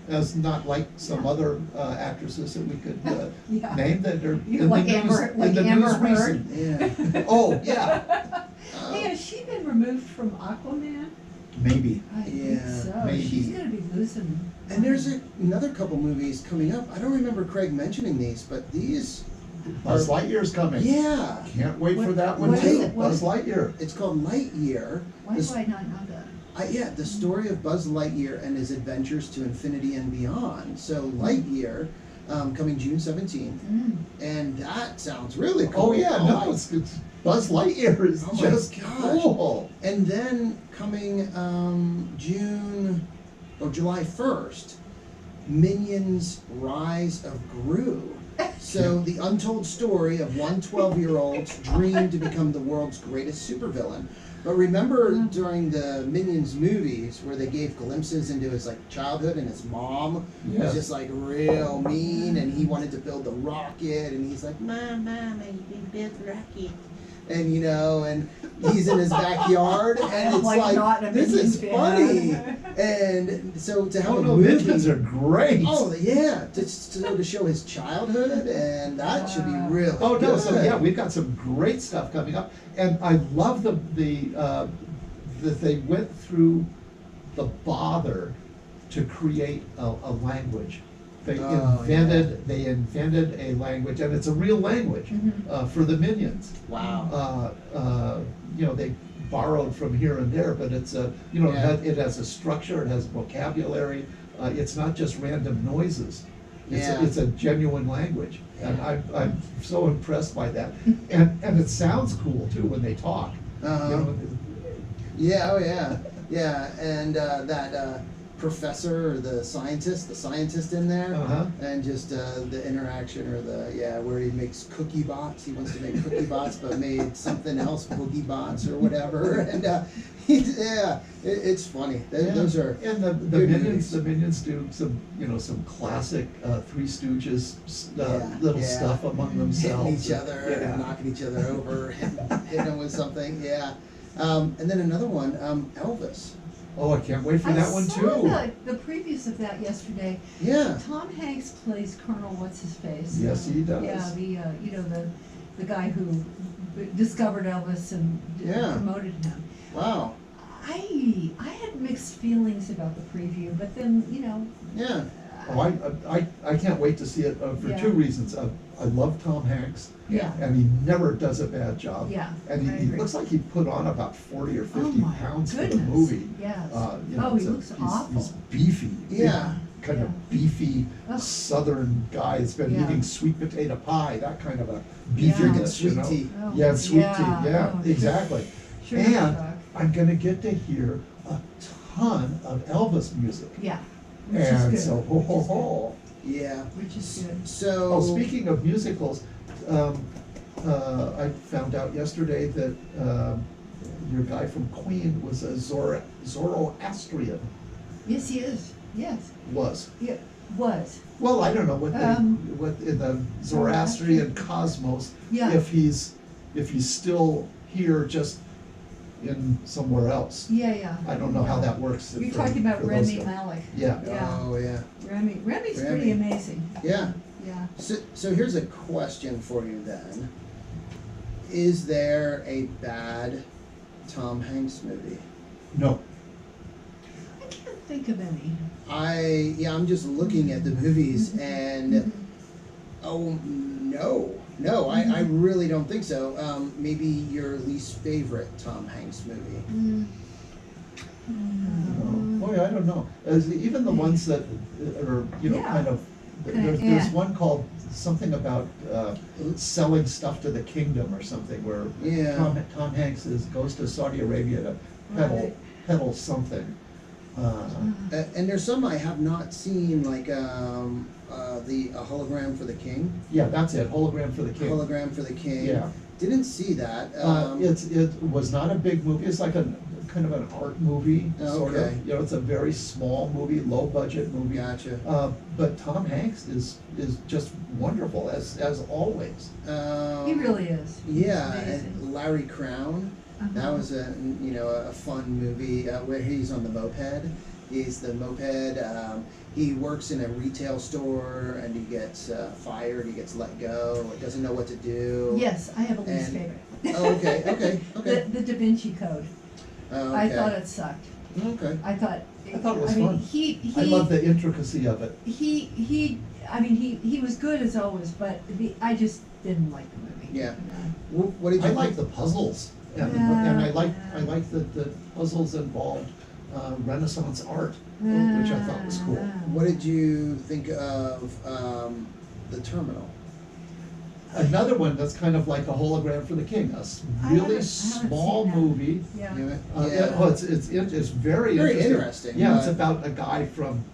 yeah. As not like some Yeah. other actresses that we could Yeah. name that are You in like the news. Amber- in like the Amber news Heard? recent. Yeah. Oh yeah, Hey, has she been removed from Aquaman? maybe. I think Yeah, so. maybe. She's gonna be losing. And there's another couple movies coming up. I don't remember Craig mentioning these, but these. Buzz Lightyear's coming. Yeah. Can't wait for What- that one what too. is it? Buzz Lightyear. It's called Lightyear. Why This- do I not know that? Yeah, the story of Buzz Lightyear and his adventures to infinity and beyond. So Lightyear, coming June 17th, and that sounds really cool. Oh yeah, no, it's Buzz Lightyear is Oh my just gosh. cool. And then coming June or July 1st, Minions Rise of Gru. So the untold story of one 12-year-old's dream to become the world's greatest supervillain. But remember during the Minions movies where they gave glimpses into his like childhood and his mom was Yes. just like real mean and he wanted to build the rocket and he's like, Mom, I can build the rocket. And and he's in his backyard and it's Like like not a this is Minions fan. funny. And so to have Oh a no, movie, Minions are great. oh yeah, to show his childhood, and that should be really Oh no, good. so yeah, we've got some great stuff coming up, and I love that they went through the bother to create a language. They Oh, invented a language, and it's a real language for the Minions. Wow. They borrowed from here and there, but it's Yeah. it has a structure, it has vocabulary. It's not just random noises. Yeah. It's a genuine language, and Yeah. I'm so impressed by that. And it sounds cool too when they talk. Uh-huh. Yeah, oh yeah, yeah, and that professor or the scientist in there, Uh-huh. and just the interaction or where he makes cookie bots. He wants to make cookie bots, but made something else, boogie bots or whatever, and it's funny. Those are And the good Minions. movies. The Minions do some classic Three Stooges Yeah, little yeah. stuff among themselves. hitting each other, Yeah. and knocking each other over, hitting them with something. Yeah, and then another one, Elvis. Oh, I can't wait for that one too. I saw the previews of that yesterday. Yeah. Tom Hanks plays Colonel What's-His-Face. Yes, he does. Yeah, the guy who discovered Elvis and Yeah. promoted him. Wow. I had mixed feelings about the preview, but then, Yeah. Oh, I can't wait to see it for Yeah. two reasons. I love Tom Hanks. Yeah. And he never does a bad job. Yeah, And I he agree. looks like he put on about 40 or 50 my pounds for the goodness, movie. yes. He He looks awful. He's beefy. Yeah. Kind Yeah. of beefy Ugh. southern guy that's been Yeah. eating sweet potato pie, that kind of a Yeah. beefiness, Sweet tea. Oh, Yeah, sweet yeah. tea, yeah, Oh, exactly. Sugar And shock. I'm gonna get to hear a ton of Elvis music. Yeah, which And is good. so, ho, ho, ho. Yeah. Which is good. So. Oh, speaking of musicals, I found out yesterday that your guy from Queen was a Zoroastrian. Yes, he is. Yes. Was. Yeah, was. Well, I don't know what what in the Zoroastrian Zoroastrian. cosmos, Yeah. if he's still here, just in somewhere else. Yeah. I don't know how that works. You're for- talking about for those Rami guys. Malek. Yeah. Yeah. Oh yeah. Remy's Rami. pretty amazing. Yeah. Yeah. So here's a question for you then. Is there a bad Tom Hanks movie? No. I can't think of any. I'm just looking at the movies and oh no, I really don't think so. Maybe your least favorite Tom Hanks movie. Boy, I don't know. Even the ones that are, Yeah. kind of, there's Yeah. one called something about selling stuff to the kingdom or something, where Yeah. Tom Hanks goes to Saudi Arabia to Right. peddle something. And there's some I have not seen, like a hologram for the king. Yeah, that's it. Hologram for the King. Hologram for the king. Yeah. Didn't see that. It was not a big movie. It's like a kind of an art movie, sort Okay. of. It's a very small movie, low budget movie. Gotcha. But Tom Hanks is just wonderful as always. He really is. Yeah, Amazing. and Larry Crown. That Uh-huh. was a fun movie where he's on the moped. He's the moped. He works in a retail store and he gets fired. He gets let go. Doesn't know what to do. Yes, I have a least And- favorite. Oh, okay. The Da Vinci Code. Oh, I okay. thought it sucked. Okay. I thought I thought it was mean, fun. He I love the intricacy of it. he was good as always, but I just didn't like the movie. Yeah. What did you I think? like the puzzles, and Yeah. I like the puzzles involved Renaissance art, which I thought was cool. What did you think of The Terminal? Another one that's kind of like a hologram for the king, a I really haven't small seen that. movie. Yeah. Yeah. It's very Very interesting. interesting, Yeah, it's but- about a guy from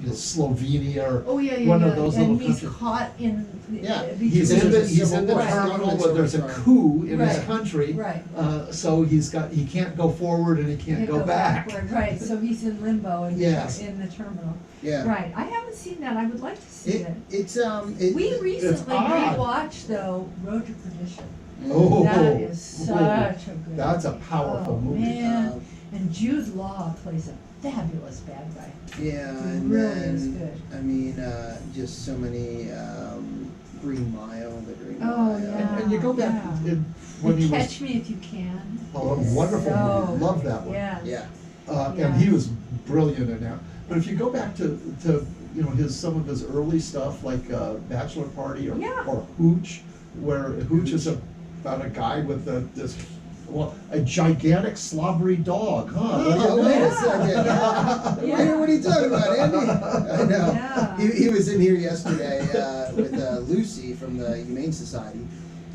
Slovenia or Oh yeah. one of those little and he's countries. caught in. Yeah. He's Because in there's the a civil war. terminal Government's where there's a overthrown. coup in his Right. country. Right. So he can't go forward and he can't go back. Right, so he's in limbo and Yes. in the terminal. Yeah. Right, I haven't seen that. I would like to see it. We recently odd. rewatched though Road to Perdition. Oh, That is such a good. That's a movie. powerful Oh, movie. Man, and Jude Law plays a fabulous bad guy. Yeah, He and really then, is good. I mean, just so many, Green Mile, the Green Oh, Mile. yeah. And you go back Yeah. when he was, Catch Me If You Can. oh, a wonderful So movie, love that one. Yes. Yeah. Yeah. And he was brilliant in that. But if you go back to you know, some of his early stuff, like Bachelor Party Yeah. or Hooch, where Hooch is about a guy with a gigantic slobbery dog, huh? Oh, wait a second. Yeah. Hey, what are you talking about, Andy? I know. Yeah. He was in here yesterday with Lucy from the Humane Society,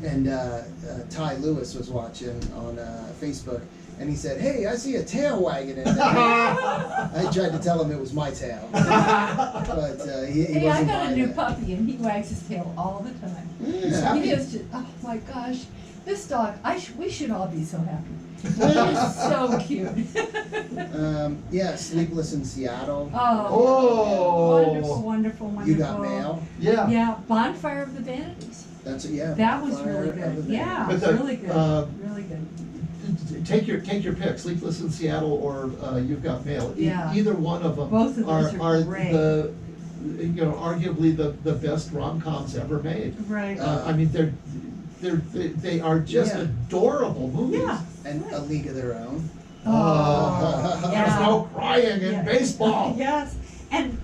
and Ty Lewis was watching on Facebook, and he said, "Hey, I see a tail wagging in there." I tried to tell him it was my tail, but he Hey, I wasn't got a buying new it. puppy and he wags his tail all the time. He's Yeah. happy. He is just, oh my gosh, this dog, we should all be so happy. He is so cute. Yeah, Sleepless in Seattle. Oh. Wonderful, wonderful, wonderful. You Got Mail. Yeah. Yeah, Bonfire of the Vanities. That's yeah. That was Fire really of good. the Yeah, But the, really good, really good. Take your pick, Sleepless in Seattle or You've Got Mail. Yeah. Either one of them Both of those are great. the, you know, arguably the best rom-coms ever made. Right. I mean, they are just Yeah. adorable movies. Yeah. And A League of Their Own. Oh, There's yeah. no crying in Yeah. baseball. Yes, and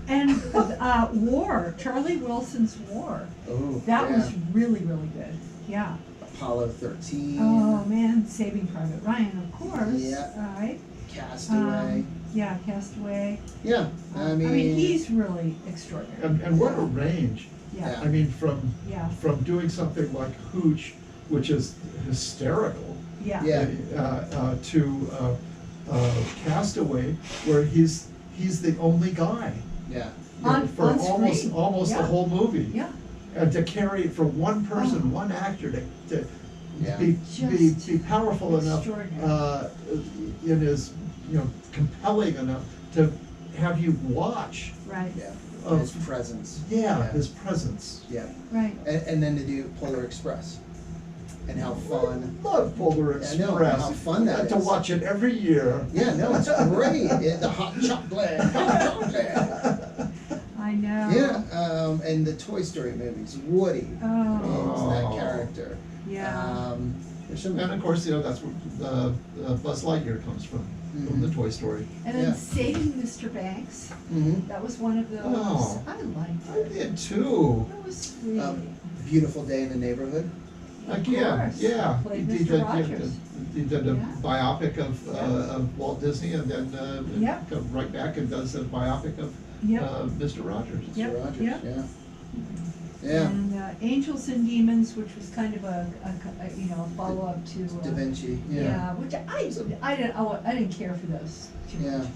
War, Charlie Wilson's War. Oh, That yeah. was really, really good. Yeah. Apollo 13. Oh man, Saving Private Ryan, of course. Yeah. Right. Castaway. Yeah, Castaway. Yeah, I mean, he's really extraordinary. And what a range. Yeah. I mean, from Yeah. doing something like Hooch, which is hysterical, Yeah. Yeah. to Castaway, where he's the only guy. yeah. For On almost screen. the Yeah. whole movie. Yeah. And to carry it for one person, Oh. one actor to Yeah. be Just powerful enough, extraordinary. it is, you know, compelling enough to have you watch. Right. Yeah. Of- His presence. Yeah, his presence. Yeah. Right. And then to do Polar Express. And how fun. Love Polar I Express. know, how fun that Got to is. watch it every year. Yeah, no, it's great. Yeah, the hot chocolate. Hot chocolate. I know. Yeah, and the Toy Story movies. Woody Oh. is that character. Yeah. There's some. And of course, you know, that's where Buzz Lightyear comes from the Toy Story. And then Yeah. Saving Mr. Banks. Mhm. That was one of those. Oh. I liked I it. did too. That was sweet. Beautiful Day in the Neighborhood. Again, course. yeah. Played He Mr. did- Rogers. He did a Yeah. biopic of Walt Disney, and then Yep. comes right back and does a biopic of Yep. Mr. Rogers. Yep, Mr. Rogers, yep. yeah. Yeah. And Angels and Demons, which was kind of a follow-up to. Da Vinci, Yeah, yeah. which I didn't care for those too Yeah. much.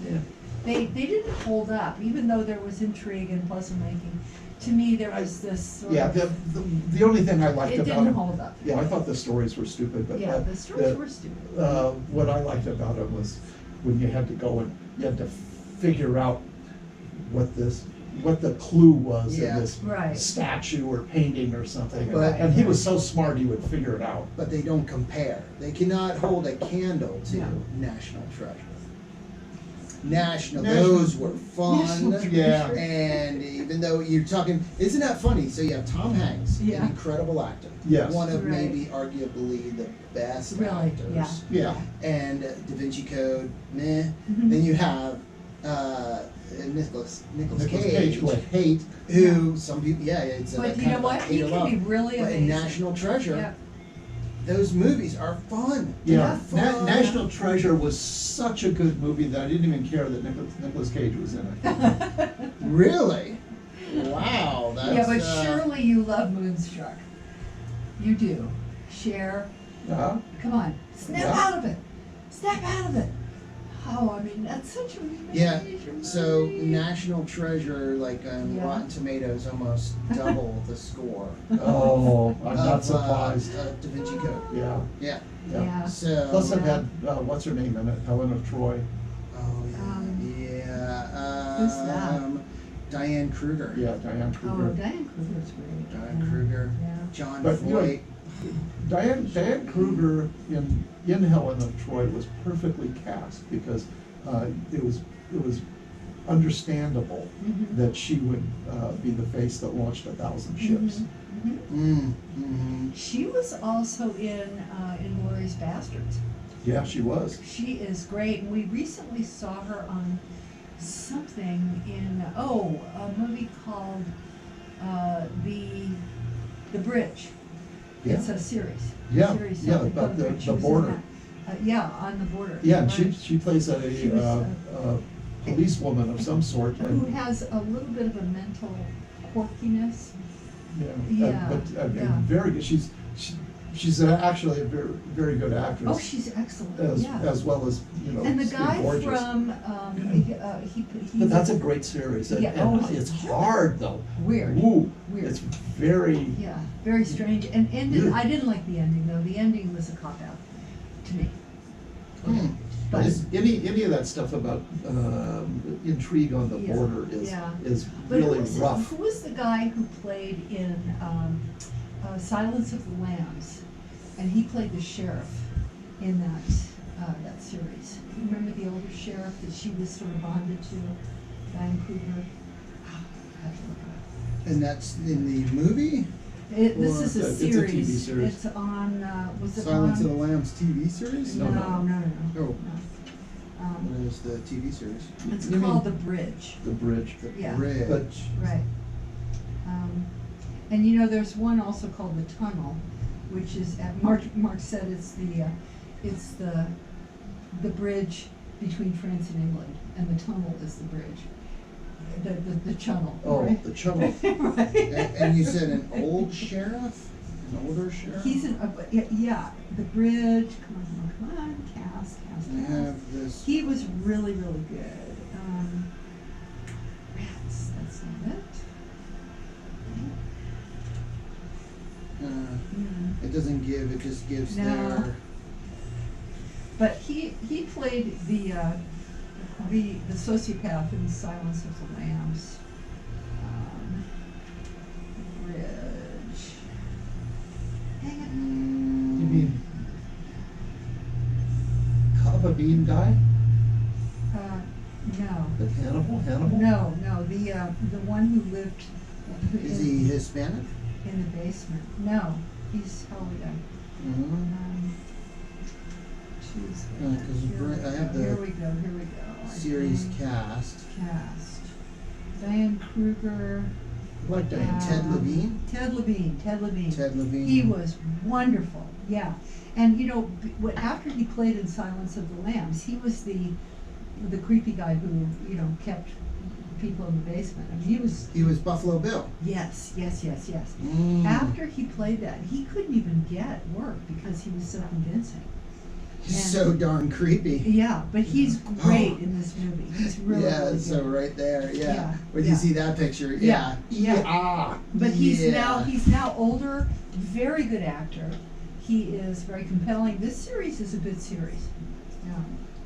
They didn't hold up, even though there was intrigue and puzzle making. To me, there was this sort Yeah, of. the only thing I liked It about didn't him. hold up. Yeah, I thought the stories were stupid, but. Yeah, the stories were stupid. What I liked about him was when you had to go and you had to figure out what the clue was Yeah. in this Right. statue or painting or something. And- Right. And he was so smart, he would figure it out. But they don't compare. They cannot hold a candle to No. National Treasure. National, National- those were fun. National Yeah. Treasure. And even though you're talking, isn't that funny? So you have Tom Hanks, Yeah. an incredible actor. Yes. One of Right. maybe arguably the best Really, actors. yeah. Yeah. And Da Vinci Code, meh. Mhm. Then you have Nicolas Nicolas Cage, Cage, who I hate. who some people, yeah, it's But a you kind know of what? like He hate or can love. be really But amazing. in National Treasure, Yeah. those movies are fun. Yeah, They're fun. National Treasure was such a good movie that I didn't even care that Nicolas Cage was in it. Really? Wow, that's Yeah, but surely you love Moonstruck. You do. Cher, Yeah. come on, snap Yeah. out of it. Snap out of it. Oh, I mean, that's such a Yeah, major so movie. National Treasure, like Yeah. Rotten Tomatoes, almost double the score. Oh, I'm not of, surprised. Da Vinci Code. Yeah. Yeah. Yeah. So. Plus, it Yeah. had what's her name in it? Helen of Troy. Oh yeah. Who's that? Diane Kruger. Yeah, Diane Oh, Kruger. Diane Kruger's great. Diane Yeah. Kruger. Yeah. John But, you know, Voight. Diane Kruger in Helen of Troy was perfectly cast because it understandable Mhm. that she would be the face that launched 1,000 ships. Mhm, mhm. Mm-hmm. She was also in Inglourious Bastards. Yeah, she was. She is great, and we recently saw her on something in a movie called the Bridge. Yeah. It's a series. Yeah, Series yeah, something about called the- Bridge. She the was in border. that. Yeah, on the border. Yeah, and right. she plays She was, a policewoman of some sort. Who And, has a little bit of a mental quirkiness. yeah, Yeah, but yeah. very good. She's actually a very, very good actress. Oh, she's excellent. Yeah. as well as, you know, And the still guy gorgeous. from he But that's a great series. And, Yeah, and oh, it's it's hard though. weird. Ooh, Weird. it's very. Yeah, very strange. And ended. Yeah. I didn't like the ending though. The ending was a cop out to me. Hmm. But Is any of that stuff about intrigue on the Yeah, border is yeah. is but really who was, rough. Who was the guy who played in Silence of the Lambs? And he played the sheriff in that series. You remember the older sheriff that she was sort of bonded to, Diane Kruger? I have to look it up. And that's in the movie? This Or is a it's a TV series. series. It's on, was it Silence on? of the Lambs TV series? No, No, no, no. no, no. Oh. No. What is the TV series? It's You mean- called The Bridge. The bridge. The Yeah. Bridge. But- Right. And you know, there's one also called The Tunnel, which is, Mark said it's the bridge between France and England, and the tunnel is the bridge. The channel, Oh, right? the channel. Right. And you said an old sheriff? An older sheriff? He's yeah, the bridge, come on, cast. And I have this. He was really, really good. Rats, that's not it. It doesn't give, it just gives No. their. But he played the sociopath in Silence of the Lambs. Bridge. Hang You mean Kava Bean guy? it. No. The Hannibal? No, the one who lived Is he Hispanic? in the basement. No, he's Hollywood. Mm-hmm. Choose I have Here the we go. I series think. cast. Diane Kruger. Like Diane. Ted Levine? Ted Levine. Ted Levine. He was wonderful, yeah. And you know, after he played in Silence of the Lambs, he was the creepy guy who, you know, kept people in the basement. I mean, He was Buffalo Bill. yes. Mm. After he played that, he couldn't even get work because he was so convincing. He's so darn creepy. Yeah, but he's great in this movie. He's really, Yeah, really so good. right there, yeah. Yeah, When yeah. you see that picture, Yeah, yeah. yeah. Ah, But he's yeah. now older, very good actor. He is very compelling. This series is a good series. Yeah.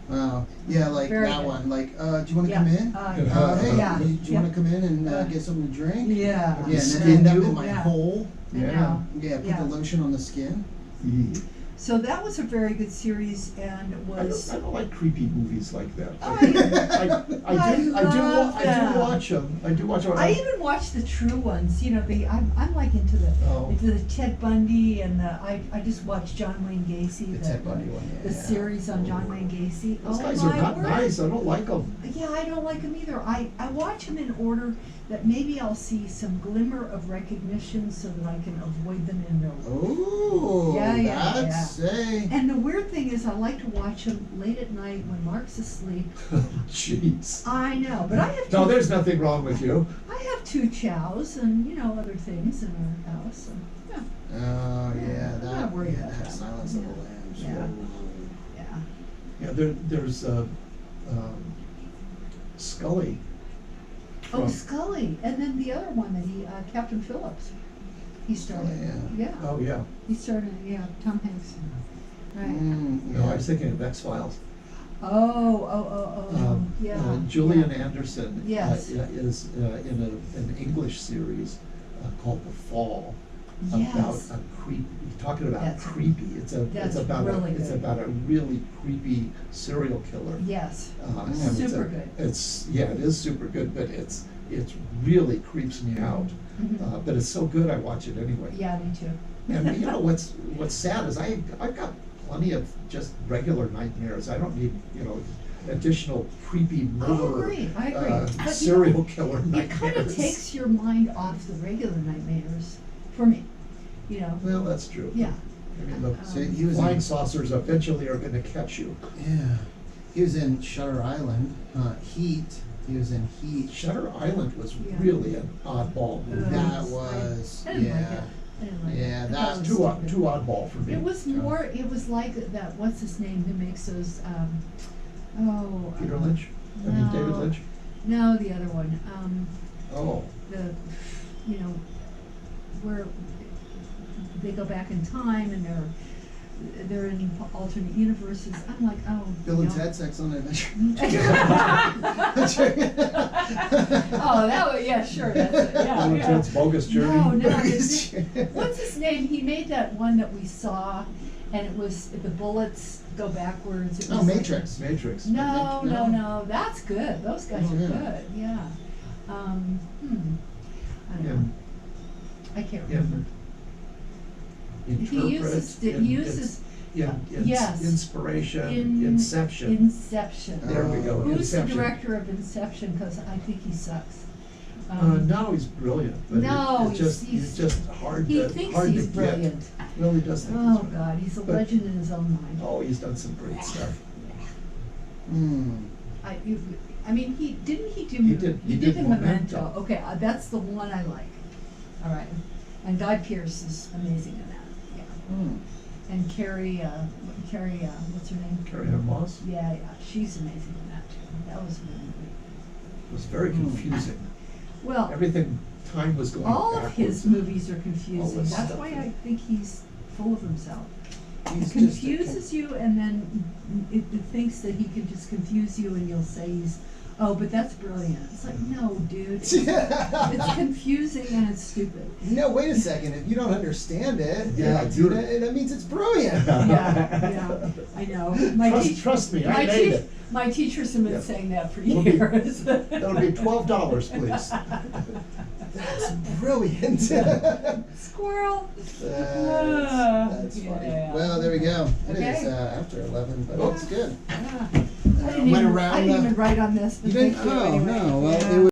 Wow. Yeah, like Very that good. one. Like, do you want to Yeah. come in? Hey, yeah. do you want to come in and Yeah. get something to drink? Yeah. Yeah, and then Skin end up you? in my Yeah. hole. I Yeah. know. Yeah, put Yeah. the lotion on the skin. Yeah. So that was a very good series and was. I don't like creepy movies like that. Oh, I do them. watch them. I do watch them. I even watched the true ones. You know, I'm like into Oh. the Ted Bundy and I just watched John Wayne Gacy. The Ted Bundy one, The yeah. series on John Wayne Gacy. Those Oh guys my are not word. nice. I don't like them. Yeah, I don't like them either. I watch them in order that maybe I'll see some glimmer of recognition so that I can avoid them in real life. Oh, Yeah, that's a. And the weird thing is I like to watch them late at night when Mark's asleep. Jeez. I know, but I have No, two, there's nothing wrong with you. I have 2 chows and, you know, other things in our house. And, yeah, Oh, yeah, I'm that. not worried yeah, about that that. Silence of the Yeah. Lambs. Yeah. Oh. yeah. Yeah, there's Scully. Oh, from- Scully. And then the other one that Captain Phillips. He started. yeah. Oh yeah. He started, Tom Hanks. Right. Yeah. No, I was thinking of X-Files. Yeah. Julian yeah. Anderson Yes. is in an English series called The Fall. about Yes. a creep. Talking about That's- creepy. It's that's about really it's good. about a really creepy serial killer. Yes, And it's super good. It's yeah, it is super good, but it's really creeps me out. Mhm. But it's so good, I watch it anyway. Yeah, me too. And you know what's sad is I've got plenty of just regular nightmares. I don't need additional creepy murder I agree. But you serial know, killer It nightmares. kind of takes your mind off the regular nightmares, for me, you know. Well, that's true. Yeah. I mean, the So he was flying in, saucers eventually are going to catch you. yeah, he was in Shutter Island, Heat. He was in Heat. Shutter Island was Yeah. really an oddball movie. That was, I didn't like yeah. it. I didn't like it. Yeah, I thought that it Too was stupid. too oddball for me. It was more, it was like that, what's his name, who makes those, Peter Lynch? I mean, David no. Lynch? No, the other one, Oh, where they go back in time and they're in alternate universes. I'm like, oh. Bill and no. Ted Sex on Adventure. Oh, that was, yeah, sure, that's it, yeah, Bill and yeah. Ted's Bogus Journey. No, what's his name? He made that one that we saw, and it was, the bullets go backwards. It Oh, was like- Matrix. Matrix. No, No. no, that's good. Those guys Oh, are yeah. good, yeah. I don't know. In, I can't in, remember. He uses, yes. Inspiration, In- Inception. Inception. There we go. Who's the Inception. director of Inception? Because I think he sucks. No, he's brilliant, but No, it's he's- just hard He to thinks hard he's to brilliant. get. Really does think Oh, he's God, he's a But- legend in his own mind. Oh, he's done some great stuff. I mean, he do. He did the Memento. Memento. Okay, that's the one I like. All right, and Guy Pearce is amazing in that. Yeah, and Carrie, what's her name? Carrie Ann Moss. Yeah, she's amazing in that too. That was really good. It was very confusing. Well, Everything, time was going all of backwards. his movies are All confusing. this That's stuff. why I think he's full of himself. He's It confuses you, and then it thinks that he can just confuse you, and you'll say but that's brilliant. It's like, no, dude. It's confusing and it's stupid. No, wait a second. If you don't understand it, Yeah, that means it's brilliant. Yeah, I know. Trust me, I my made it. My teachers have been Yeah. saying that for It'll be- years. That'll be $12, please. That's brilliant. Squirrel. That's funny. Yeah. Well, there we go. It Okay. is after 11, but Yeah. it's good. Yeah. Went around I didn't the- even write on this, but You didn't? thank you Oh, anyway. no. Well, Yeah. it was.